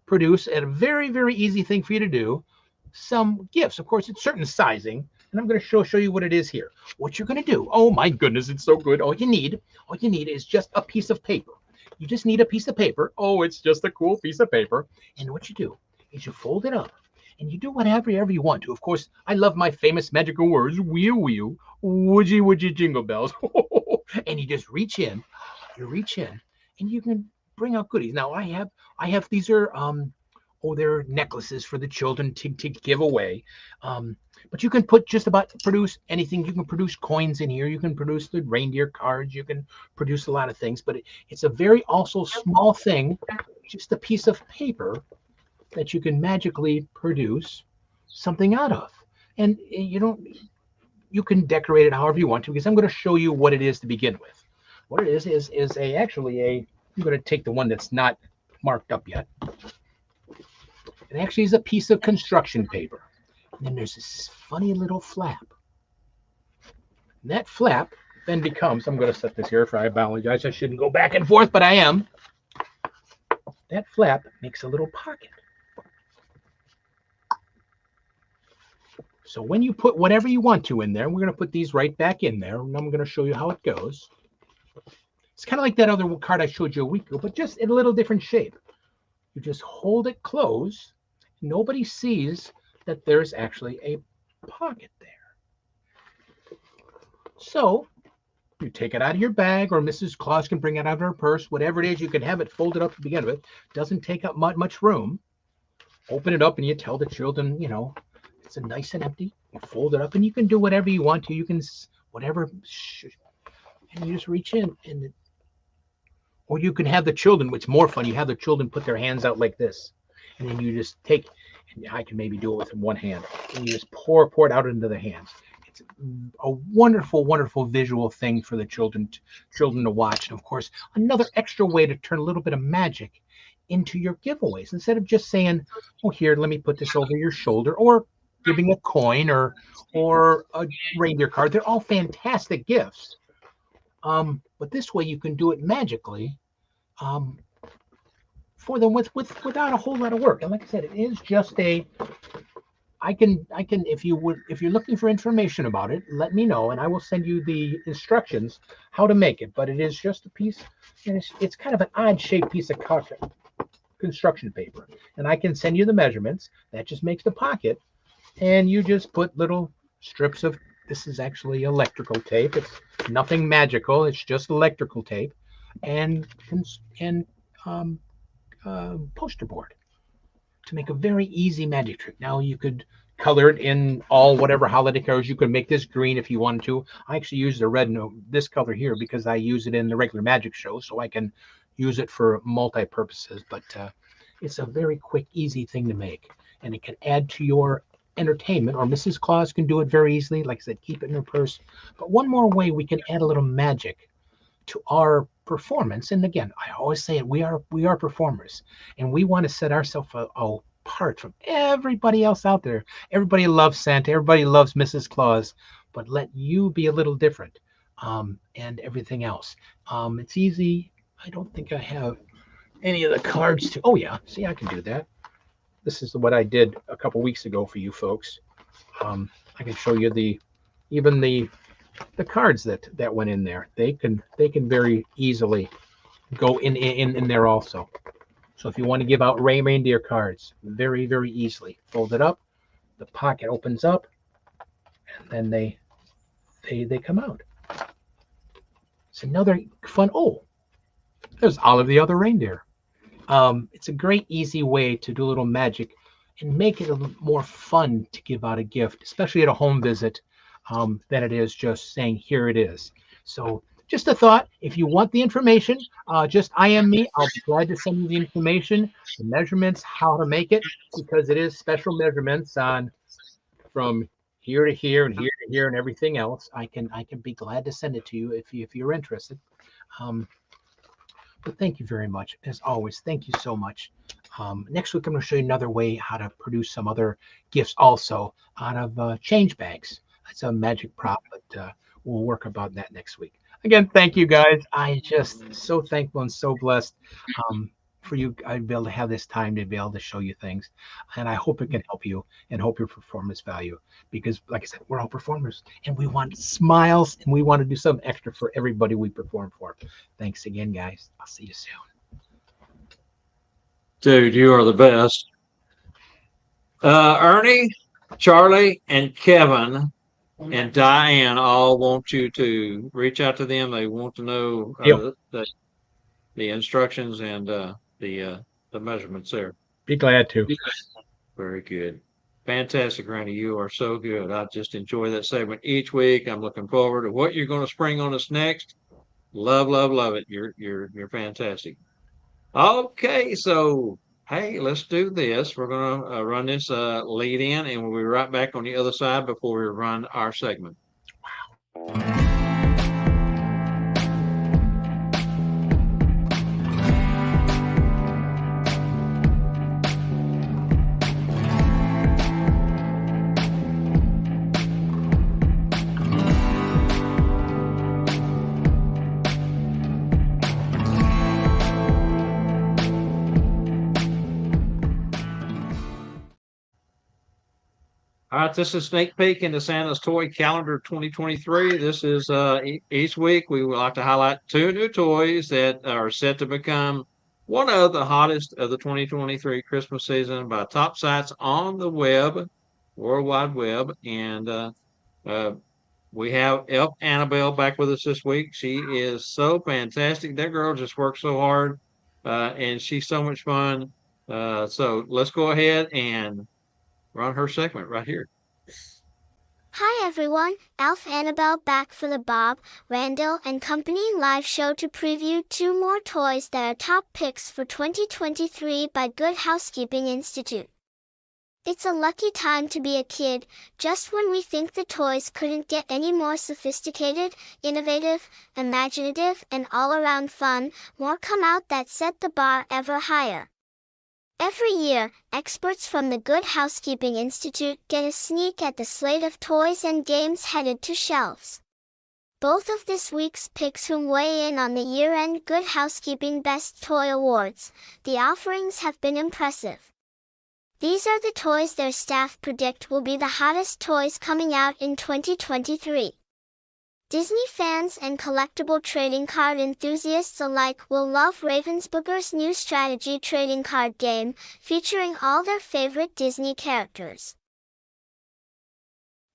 B: produce at a very, very easy thing for you to do, some gifts. Of course, it's certain sizing, and I'm going to show you what it is here. What you're going to do, oh my goodness, it's so good. All you need is just a piece of paper. You just need a piece of paper. Oh, it's just a cool piece of paper. And what you do is you fold it up, and you do whatever you want to. Of course, I love my famous magical words, wheel, wheel, woodgy, jingle bells. And you just reach in, and you can bring out goodies. Now I have these are they're necklaces for the children to give away. But you can produce anything. You can produce coins in here. You can produce the reindeer cards. You can produce a lot of things, but it's a very also small thing, just a piece of paper that you can magically produce something out of. And you can decorate it however you want to, because I'm going to show you what it is to begin with. What it is I'm going to take the one that's not marked up yet. It actually is a piece of construction paper. And then there's this funny little flap. And that flap then becomes, I'm going to set this here, I apologize, I shouldn't go back and forth, but I am. That flap makes a little pocket. So when you put whatever you want to in there, we're going to put these right back in there, and I'm going to show you how it goes. It's kind of like that other card I showed you a week ago, but just in a little different shape. You just hold it closed. Nobody sees that there's actually a pocket there. So you take it out of your bag, or Mrs. Claus can bring it out of her purse, whatever it is, you can have it folded up to begin with. Doesn't take up much room. open it up and you tell the children, it's a nice and empty. You fold it up and you can do whatever you want to. You can whatever, and you just reach in or you can have the children, which is more fun. You have the children put their hands out like this, and then you just take. And I can maybe do it with one hand, and you just pour it out into their hands. It's a wonderful, wonderful visual thing for the children to watch. And of course, another extra way to turn a little bit of magic into your giveaways instead of just saying, "Oh, here, let me put this over your shoulder," or giving a coin or a reindeer card. They're all fantastic gifts. But this way you can do it magically for them without a whole lot of work. And like I said, it is just I can if you're looking for information about it, let me know and I will send you the instructions how to make it. But it is just a piece, and it's kind of an odd shaped piece of construction paper. And I can send you the measurements. That just makes the pocket, and you just put little strips of, this is actually electrical tape. It's nothing magical. It's just electrical tape and poster board to make a very easy magic trick. Now you could color it in all whatever holiday colors. You could make this green if you wanted to. I actually use the red, this color here, because I use it in the regular magic show, so I can use it for multi-purposes. But it's a very quick, easy thing to make, and it can add to your entertainment, or Mrs. Claus can do it very easily. Like I said, keep it in her purse. But one more way we can add a little magic to our performance, and again, I always say it, we are performers, and we want to set ourselves apart from everybody else out there. Everybody loves Santa, everybody loves Mrs. Claus, but let you be a little different, and everything else. It's easy. I don't think I have any of the cards to, oh yeah, see, I can do that. This is what I did a couple weeks ago for you folks. I can show you even the cards that went in there. They can very easily go in there also. So if you want to give out reindeer cards, very, very easily fold it up, the pocket opens up, and then they come out. It's another fun. Oh, there's all of the other reindeer. It's a great, easy way to do a little magic and make it a little more fun to give out a gift, especially at a home visit, than it is just saying, here it is. So just a thought. If you want the information, just IM me. I'll be glad to send you the information, the measurements, how to make it, because it is special measurements on from here to here and here to here and everything else. I can be glad to send it to you if you're interested. But thank you very much. As always, thank you so much. Next week, I'm going to show you another way how to produce some other gifts also out of change bags. That's a magic prop, but we'll work about that next week. Again, thank you guys. I just so thankful and so blessed for you. I'd be able to have this time to be able to show you things. And I hope it can help you and hope your performance value. Because like I said, we're all performers and we want smiles and we want to do something extra for everybody we perform for. Thanks again, guys. I'll see you soon.
A: Dude, you are the best. Ernie, Charlie, and Kevin and Diane all want you to reach out to them. They want to know the instructions and the measurements there.
B: Be glad to.
A: Very good. Fantastic, Randy. You are so good. I just enjoy that segment each week. I'm looking forward to what you're going to spring on us next. Love, love, love it. You're fantastic. Okay, so hey, let's do this. We're going to run this lead in, and we'll be right back on the other side before we run our segment. All right, this is Sneak Peek into Santa's Toy Calendar 2023. This is each week we would like to highlight 2 new toys that are set to become one of the hottest of the 2023 Christmas season by top sites on the web, World Wide Web. And we have Elf Annabelle back with us this week. She is so fantastic. That girl just works so hard, and she's so much fun. So let's go ahead and run her segment right here.
E: Hi everyone, Alf Annabelle back for the Bob, Randyl and Company live show to preview 2 more toys that are top picks for 2023 by Good Housekeeping Institute. It's a lucky time to be a kid, just when we think the toys couldn't get any more sophisticated, innovative, imaginative, and all-around fun, more come out that set the bar ever higher. Every year, experts from the Good Housekeeping Institute get a sneak at the slate of toys and games headed to shelves. Both of this week's picks whom weigh in on the year-end Good Housekeeping Best Toy Awards. The offerings have been impressive. These are the toys their staff predict will be the hottest toys coming out in 2023. Disney fans and collectible trading card enthusiasts alike will love Ravensburger's new strategy trading card game, featuring all their favorite Disney characters.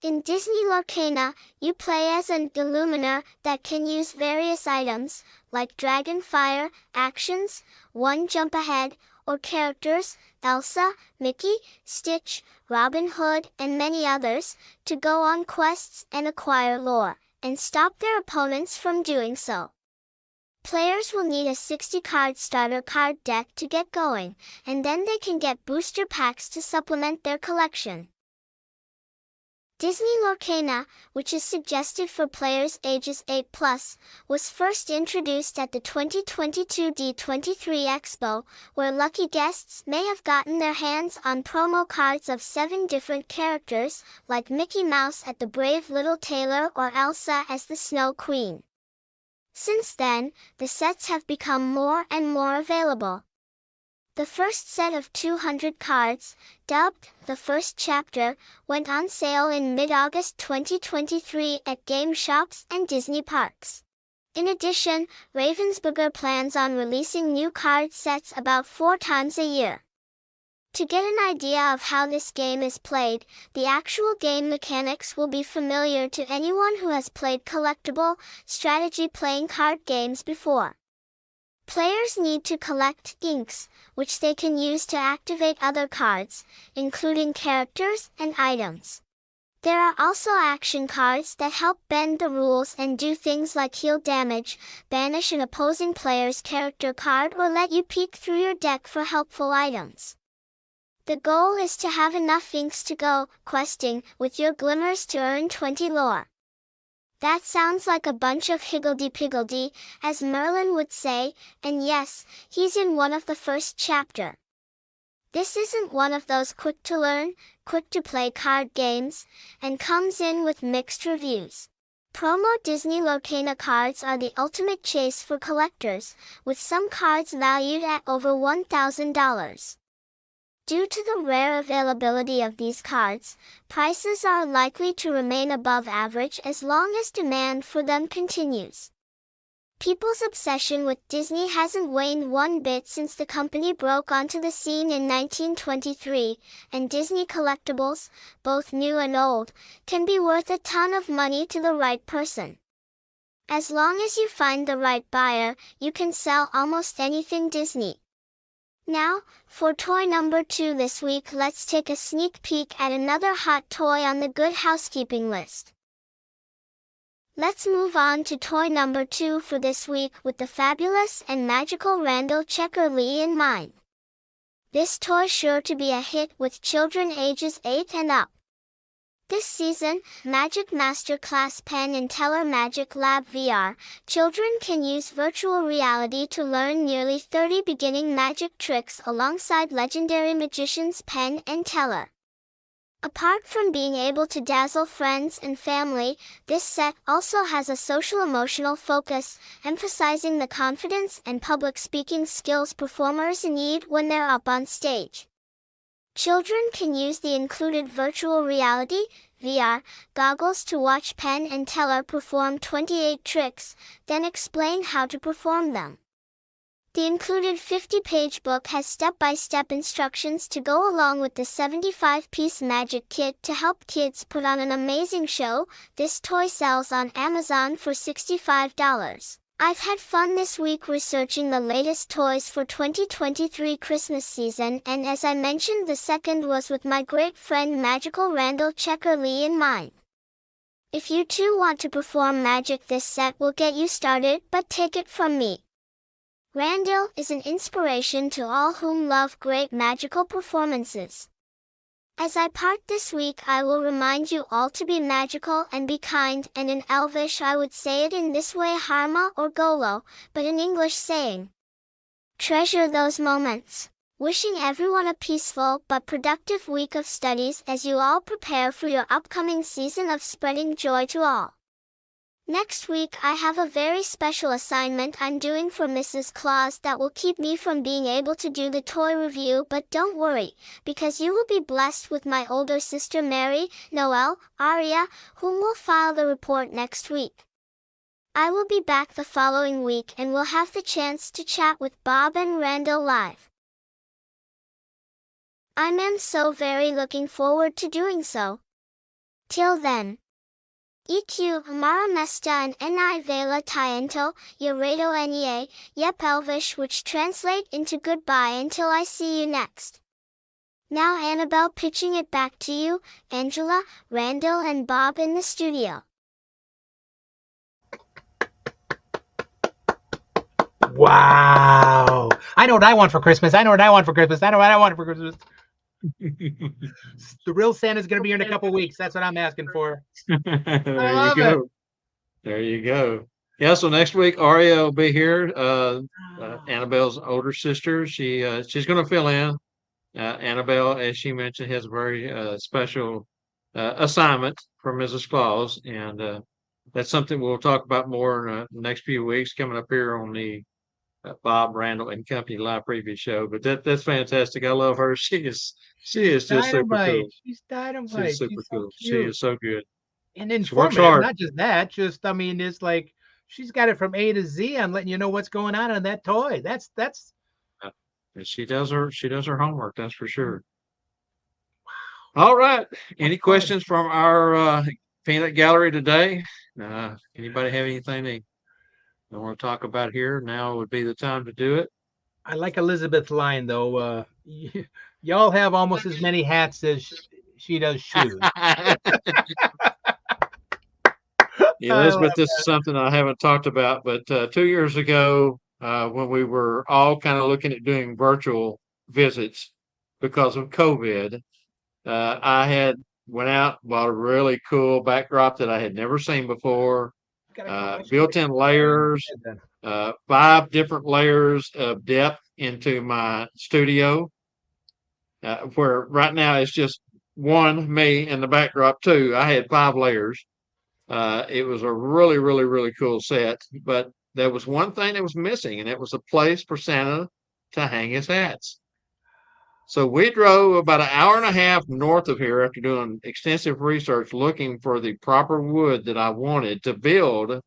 E: In Disney Lorcana, you play as an Illuminer that can use various items, like Dragonfire, actions, One Jump Ahead, or characters, Elsa, Mickey, Stitch, Robin Hood, and many others, to go on quests and acquire lore, and stop their opponents from doing so. Players will need a 60-card starter card deck to get going, and then they can get booster packs to supplement their collection. Disney Lorcana, which is suggested for players ages 8+, was first introduced at the 2022 D23 Expo, where lucky guests may have gotten their hands on promo cards of 7 different characters, like Mickey Mouse as the brave little tailor or Elsa as the Snow Queen. Since then, the sets have become more and more available. The first set of 200 cards, dubbed the First Chapter, went on sale in mid-August 2023 at game shops and Disney parks. In addition, Ravensburger plans on releasing new card sets about 4 times a year. To get an idea of how this game is played, the actual game mechanics will be familiar to anyone who has played collectible, strategy playing card games before. Players need to collect inks, which they can use to activate other cards, including characters and items. There are also action cards that help bend the rules and do things like heal damage, banish an opposing player's character card, or let you peek through your deck for helpful items. The goal is to have enough inks to go questing with your glimmers to earn 20 lore. That sounds like a bunch of higgledy-piggledy, as Merlin would say, and yes, he's in one of the first chapter. This isn't one of those quick-to-learn, quick-to-play card games, and comes in with mixed reviews. Promo Disney Lorcana cards are the ultimate chase for collectors, with some cards valued at over $1,000. Due to the rare availability of these cards, prices are likely to remain above average as long as demand for them continues. People's obsession with Disney hasn't waned one bit since the company broke onto the scene in 1923, and Disney collectibles, both new and old, can be worth a ton of money to the right person. As long as you find the right buyer, you can sell almost anything Disney. Now, for toy number 2 this week, let's take a sneak peek at another hot toy on the Good Housekeeping list. Let's move on to toy number 2 for this week with the fabulous and magical Randyl Checker Lee in mind. This toy's sure to be a hit with children ages 8 and up. This season, Magic Masterclass Penn and Teller Magic Lab VR, children can use virtual reality to learn nearly 30 beginning magic tricks alongside legendary magicians Penn and Teller. Apart from being able to dazzle friends and family, this set also has a social-emotional focus, emphasizing the confidence and public speaking skills performers need when they're up on stage. Children can use the included virtual reality VR goggles to watch Penn and Teller perform 28 tricks, then explain how to perform them. The included 50-page book has step-by-step instructions to go along with the 75-piece magic kit to help kids put on an amazing show. This toy sells on Amazon for $65. I've had fun this week researching the latest toys for 2023 Christmas season, and as I mentioned, the second was with my great friend Magical Randyl Checker Lee in mind. If you too want to perform magic, this set will get you started, but take it from me. Randyl is an inspiration to all whom love great magical performances. As I part this week, I will remind you all to be magical and be kind, and in Elvish I would say it in this way: Harma or Golo, but in English saying, treasure those moments. Wishing everyone a peaceful but productive week of studies as you all prepare for your upcoming season of spreading joy to all. Next week I have a very special assignment I'm doing for Mrs. Claus that will keep me from being able to do the toy review, but don't worry, because you will be blessed with my older sister Mary, Noel, Aria, whom will file the report next week. I will be back the following week and will have the chance to chat with Bob and Randyl live. I'm so very looking forward to doing so. Till then. EQ, Amara Mesta and Ni Vela Tiento, Yaredo Nia, Yep Elvish, which translate into goodbye until I see you next. Now Annabelle, pitching it back to you, Angela, Randyl and Bob in the studio.
B: Wow. I know what I want for Christmas. I know what I want for Christmas. I know what I want for Christmas. The real Santa's going to be here in a couple weeks. That's what I'm asking for.
A: There you
B: love
A: go. There you go. Yeah, so next week Aria will be here. Annabelle's older sister. She's going to fill in. Annabelle, as she mentioned, has a very special assignment for Mrs. Claus, and that's something we'll talk about more in the next few weeks coming up here on the Bob Randyl and Company live preview show. But that's fantastic. I love her. She is just super cool.
B: She's dynamite.
A: She's super
B: so
A: cool. She
B: cute.
A: is so good.
B: And
A: She works
B: informative.
A: hard.
B: Not just that. It's like she's got it from A to Z on letting you know what's going on that toy. That's
A: And she does her homework. That's for sure. All right. Any questions from our peanut gallery today? Anybody have anything they want to talk about here? Now would be the time to do it.
B: I like Elizabeth's line though. Y'all have almost as many hats as she does shoes.
A: Elizabeth, this is something I haven't talked about, but 2 years ago, when we were all kind of looking at doing virtual visits because of COVID, I had went out, bought a really cool backdrop that I had never seen before, built-in layers, 5 different layers of depth into my studio, where right now it's just one, me, and the backdrop 2. I had 5 layers. It was a really, really, really cool set, but there was one thing that was missing, and it was a place for Santa to hang his hats. So we drove about an hour and a half north of here after doing extensive research, looking for the proper wood that I wanted to build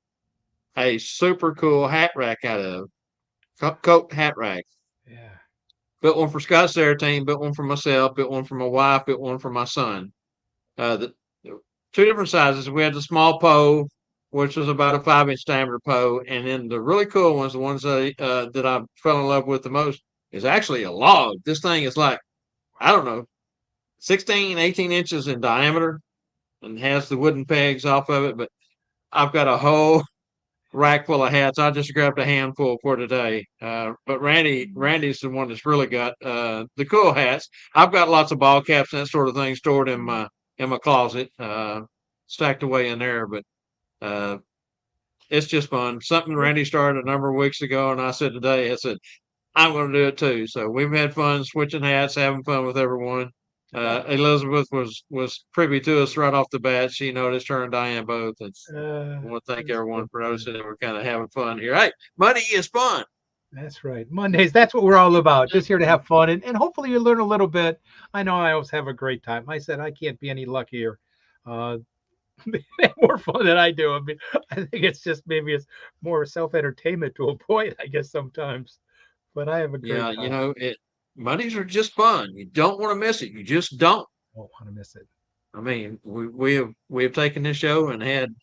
A: a super cool hat rack out of. Coat hat rack.
B: Yeah.
A: Built one for Scott Saratine, built one for myself, built one for my wife, built one for my son. The 2 different sizes. We had the small Poe, which was about a 5-inch diameter Poe, and then the really cool ones, the ones that I fell in love with the most, is actually a log. This thing is like, I don't know, 16, 18 inches in diameter, and has the wooden pegs off of it. But I've got a whole rack full of hats. I just grabbed a handful for today. But Randy's the one that's really got the cool hats. I've got lots of ball caps and that sort of thing stored in my closet, stacked away in there. But it's just fun. Something Randy started a number of weeks ago, and I said I'm going to do it too. So we've had fun switching hats, having fun with everyone. Elizabeth was privy to us right off the bat. She noticed her and Diane both. And I want to thank everyone for noticing that we're kind of having fun here. Hey, money is fun.
B: That's right. Mondays, that's what we're all about. Just here to have fun. And hopefully you learn a little bit. I know I always have a great time. I said I can't be any luckier. They have more fun than I do. I mean, I think it's just maybe it's more self-entertainment to a point, I guess, sometimes. But I have a great time.
A: You know, Mondays are just fun. You don't want to miss it. You just don't.
B: Won't want to miss it.
A: I mean, we have taken this show and had,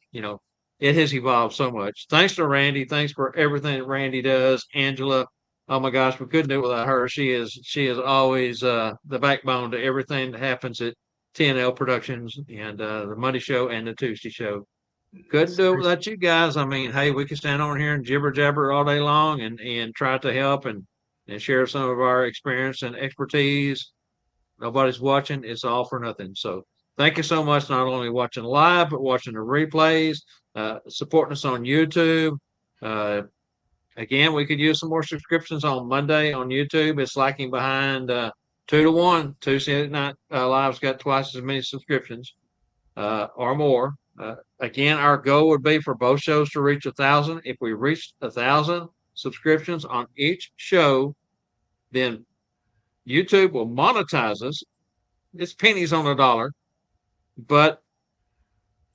A: it has evolved so much. Thanks to Randy. Thanks for everything that Randy does. Angela, oh my gosh, we couldn't do it without her. She is always the backbone to everything that happens at TNL Productions and the Monday show and the Tuesday show. Couldn't do it without you guys. I mean, hey, we could stand on here and jibber jabber all day long and try to help and share some of our experience and expertise. Nobody's watching. It's all for nothing. So thank you so much, not only watching live, but watching the replays, supporting us on YouTube. Uh, Again, we could use some more subscriptions on Monday on YouTube. It's lagging behind 2-1. Tuesday night live's got twice as many subscriptions or more. Again, our goal would be for both shows to reach 1,000. If we reach 1,000 subscriptions on each show, then YouTube will monetize us. It's pennies on a dollar, but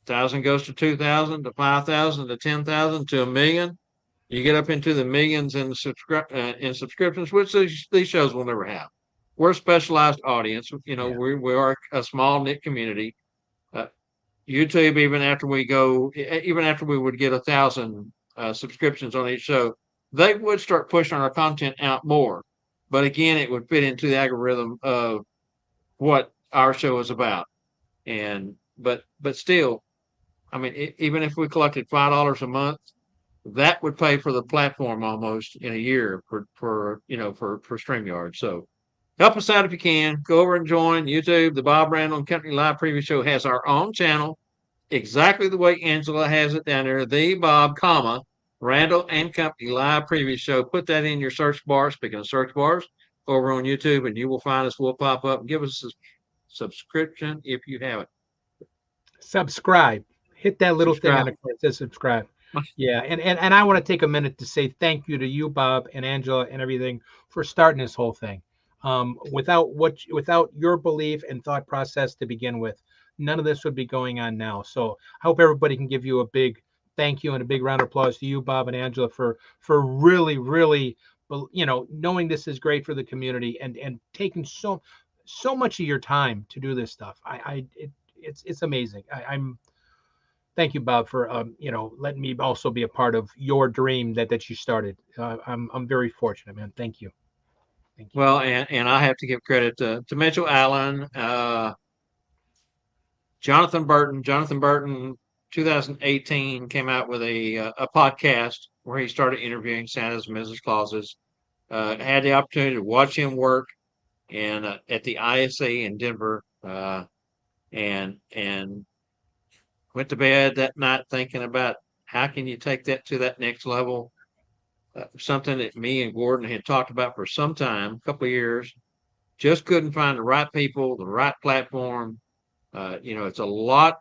A: 1,000 goes to 2,000 to 5,000 to 10,000 to 1,000,000. You get up into the millions in subscriptions, which these shows will never have. We're a specialized audience. You know, we are a small knit community. YouTube, even after we would get 1,000 subscriptions on each show, they would start pushing our content out more. But again, it would fit into the algorithm of what our show is about. And but still, I mean, even if we collected $5 a month, that would pay for the platform almost in a year for StreamYard. So help us out if you can. Go over and join YouTube. The Bob Randall and Company Live Preview Show has our own channel, exactly the way Angela has it down there. The Bob, Randall and Company Live Preview Show. Put that in your search bar. Speaking of search bars, over on YouTube, and you will find us. We'll pop up and give us a subscription if you haven't.
B: Subscribe. Hit that little thing on the corner that says subscribe. Yeah, and I want to take a minute to say thank you to you, Bob and Angela, and everything for starting this whole thing. Without your belief and thought process to begin with, none of this would be going on now. So I hope everybody can give you a big thank you and a big round of applause to you, Bob and Angela, for really, really, knowing this is great for the community and taking so much of your time to do this stuff. It's amazing. I'm thank you, Bob, for letting me also be a part of your dream that you started. I'm very fortunate, man. Thank you. Thank you.
A: Well, and I have to give credit to Mitchell Allen, Jonathan Burton. Jonathan Burton, 2018, came out with a podcast where he started interviewing Santa's and Mrs. Clauses. Had the opportunity to watch him work and at the ISA in Denver, and went to bed that night thinking about how can you take that to that next level. Something that me and Gordon had talked about for some time, a couple of years, just couldn't find the right people, the right platform. It's a lot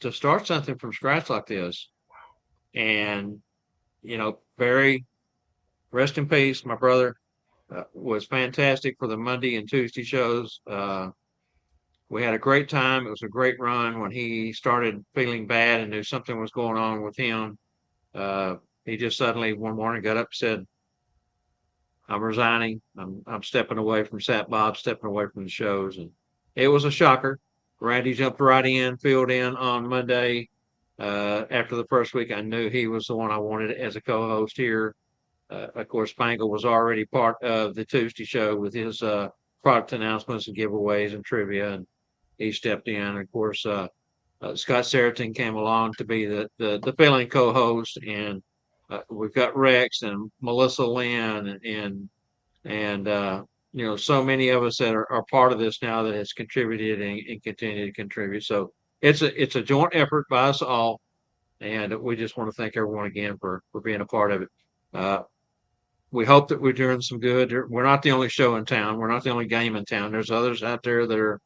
A: to start something from scratch like this. And, Barry, rest in peace, my brother, was fantastic for the Monday and Tuesday shows. We had a great time. It was a great run. When he started feeling bad and knew something was going on with him, he just suddenly one morning got up and said, I'm resigning. I'm stepping away from Sat Bob, stepping away from the shows. And it was a shocker. Randy jumped right in, filled in on Monday. After the first week, I knew he was the one I wanted as a co-host here. Of course, Spangle was already part of the Tuesday show with his product announcements and giveaways and trivia, and he stepped in. Of course, Scott Saratin came along to be the filling co-host, and we've got Rex and Melissa Lynn and so many of us that are part of this now that has contributed and continue to contribute. So it's a joint effort by us all, and we just want to thank everyone again for being a part of it. We hope that we're doing some good. We're not the only show in town. We're not the only game in town. There's others out there that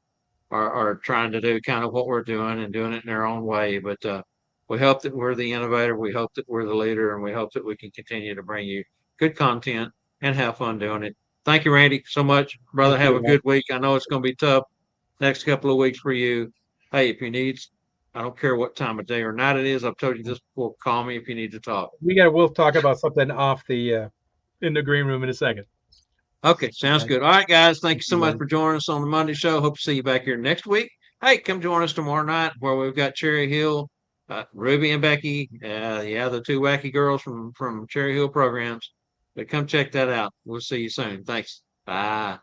A: are trying to do kind of what we're doing and doing it in their own way. But we hope that we're the innovator. We hope that we're the leader, and we hope that we can continue to bring you good content and have fun doing it. Thank you, Randy, so much, brother. Have a good week. I know it's going to be tough next couple of weeks for you. Hey, if you need, I don't care what time of day or night it is. I've told you this before. Call me if you need to talk.
B: We'll talk about something off the in the green room in a second.
A: Okay, sounds good. All right, guys. Thank you so much for joining us on the Monday show. Hope to see you back here next week. Hey, come join us tomorrow night where we've got Cherry Hill Ruby and Becky, yeah, the two wacky girls from Cherry Hill programs. But come check that out. We'll see you soon. Thanks. Bye.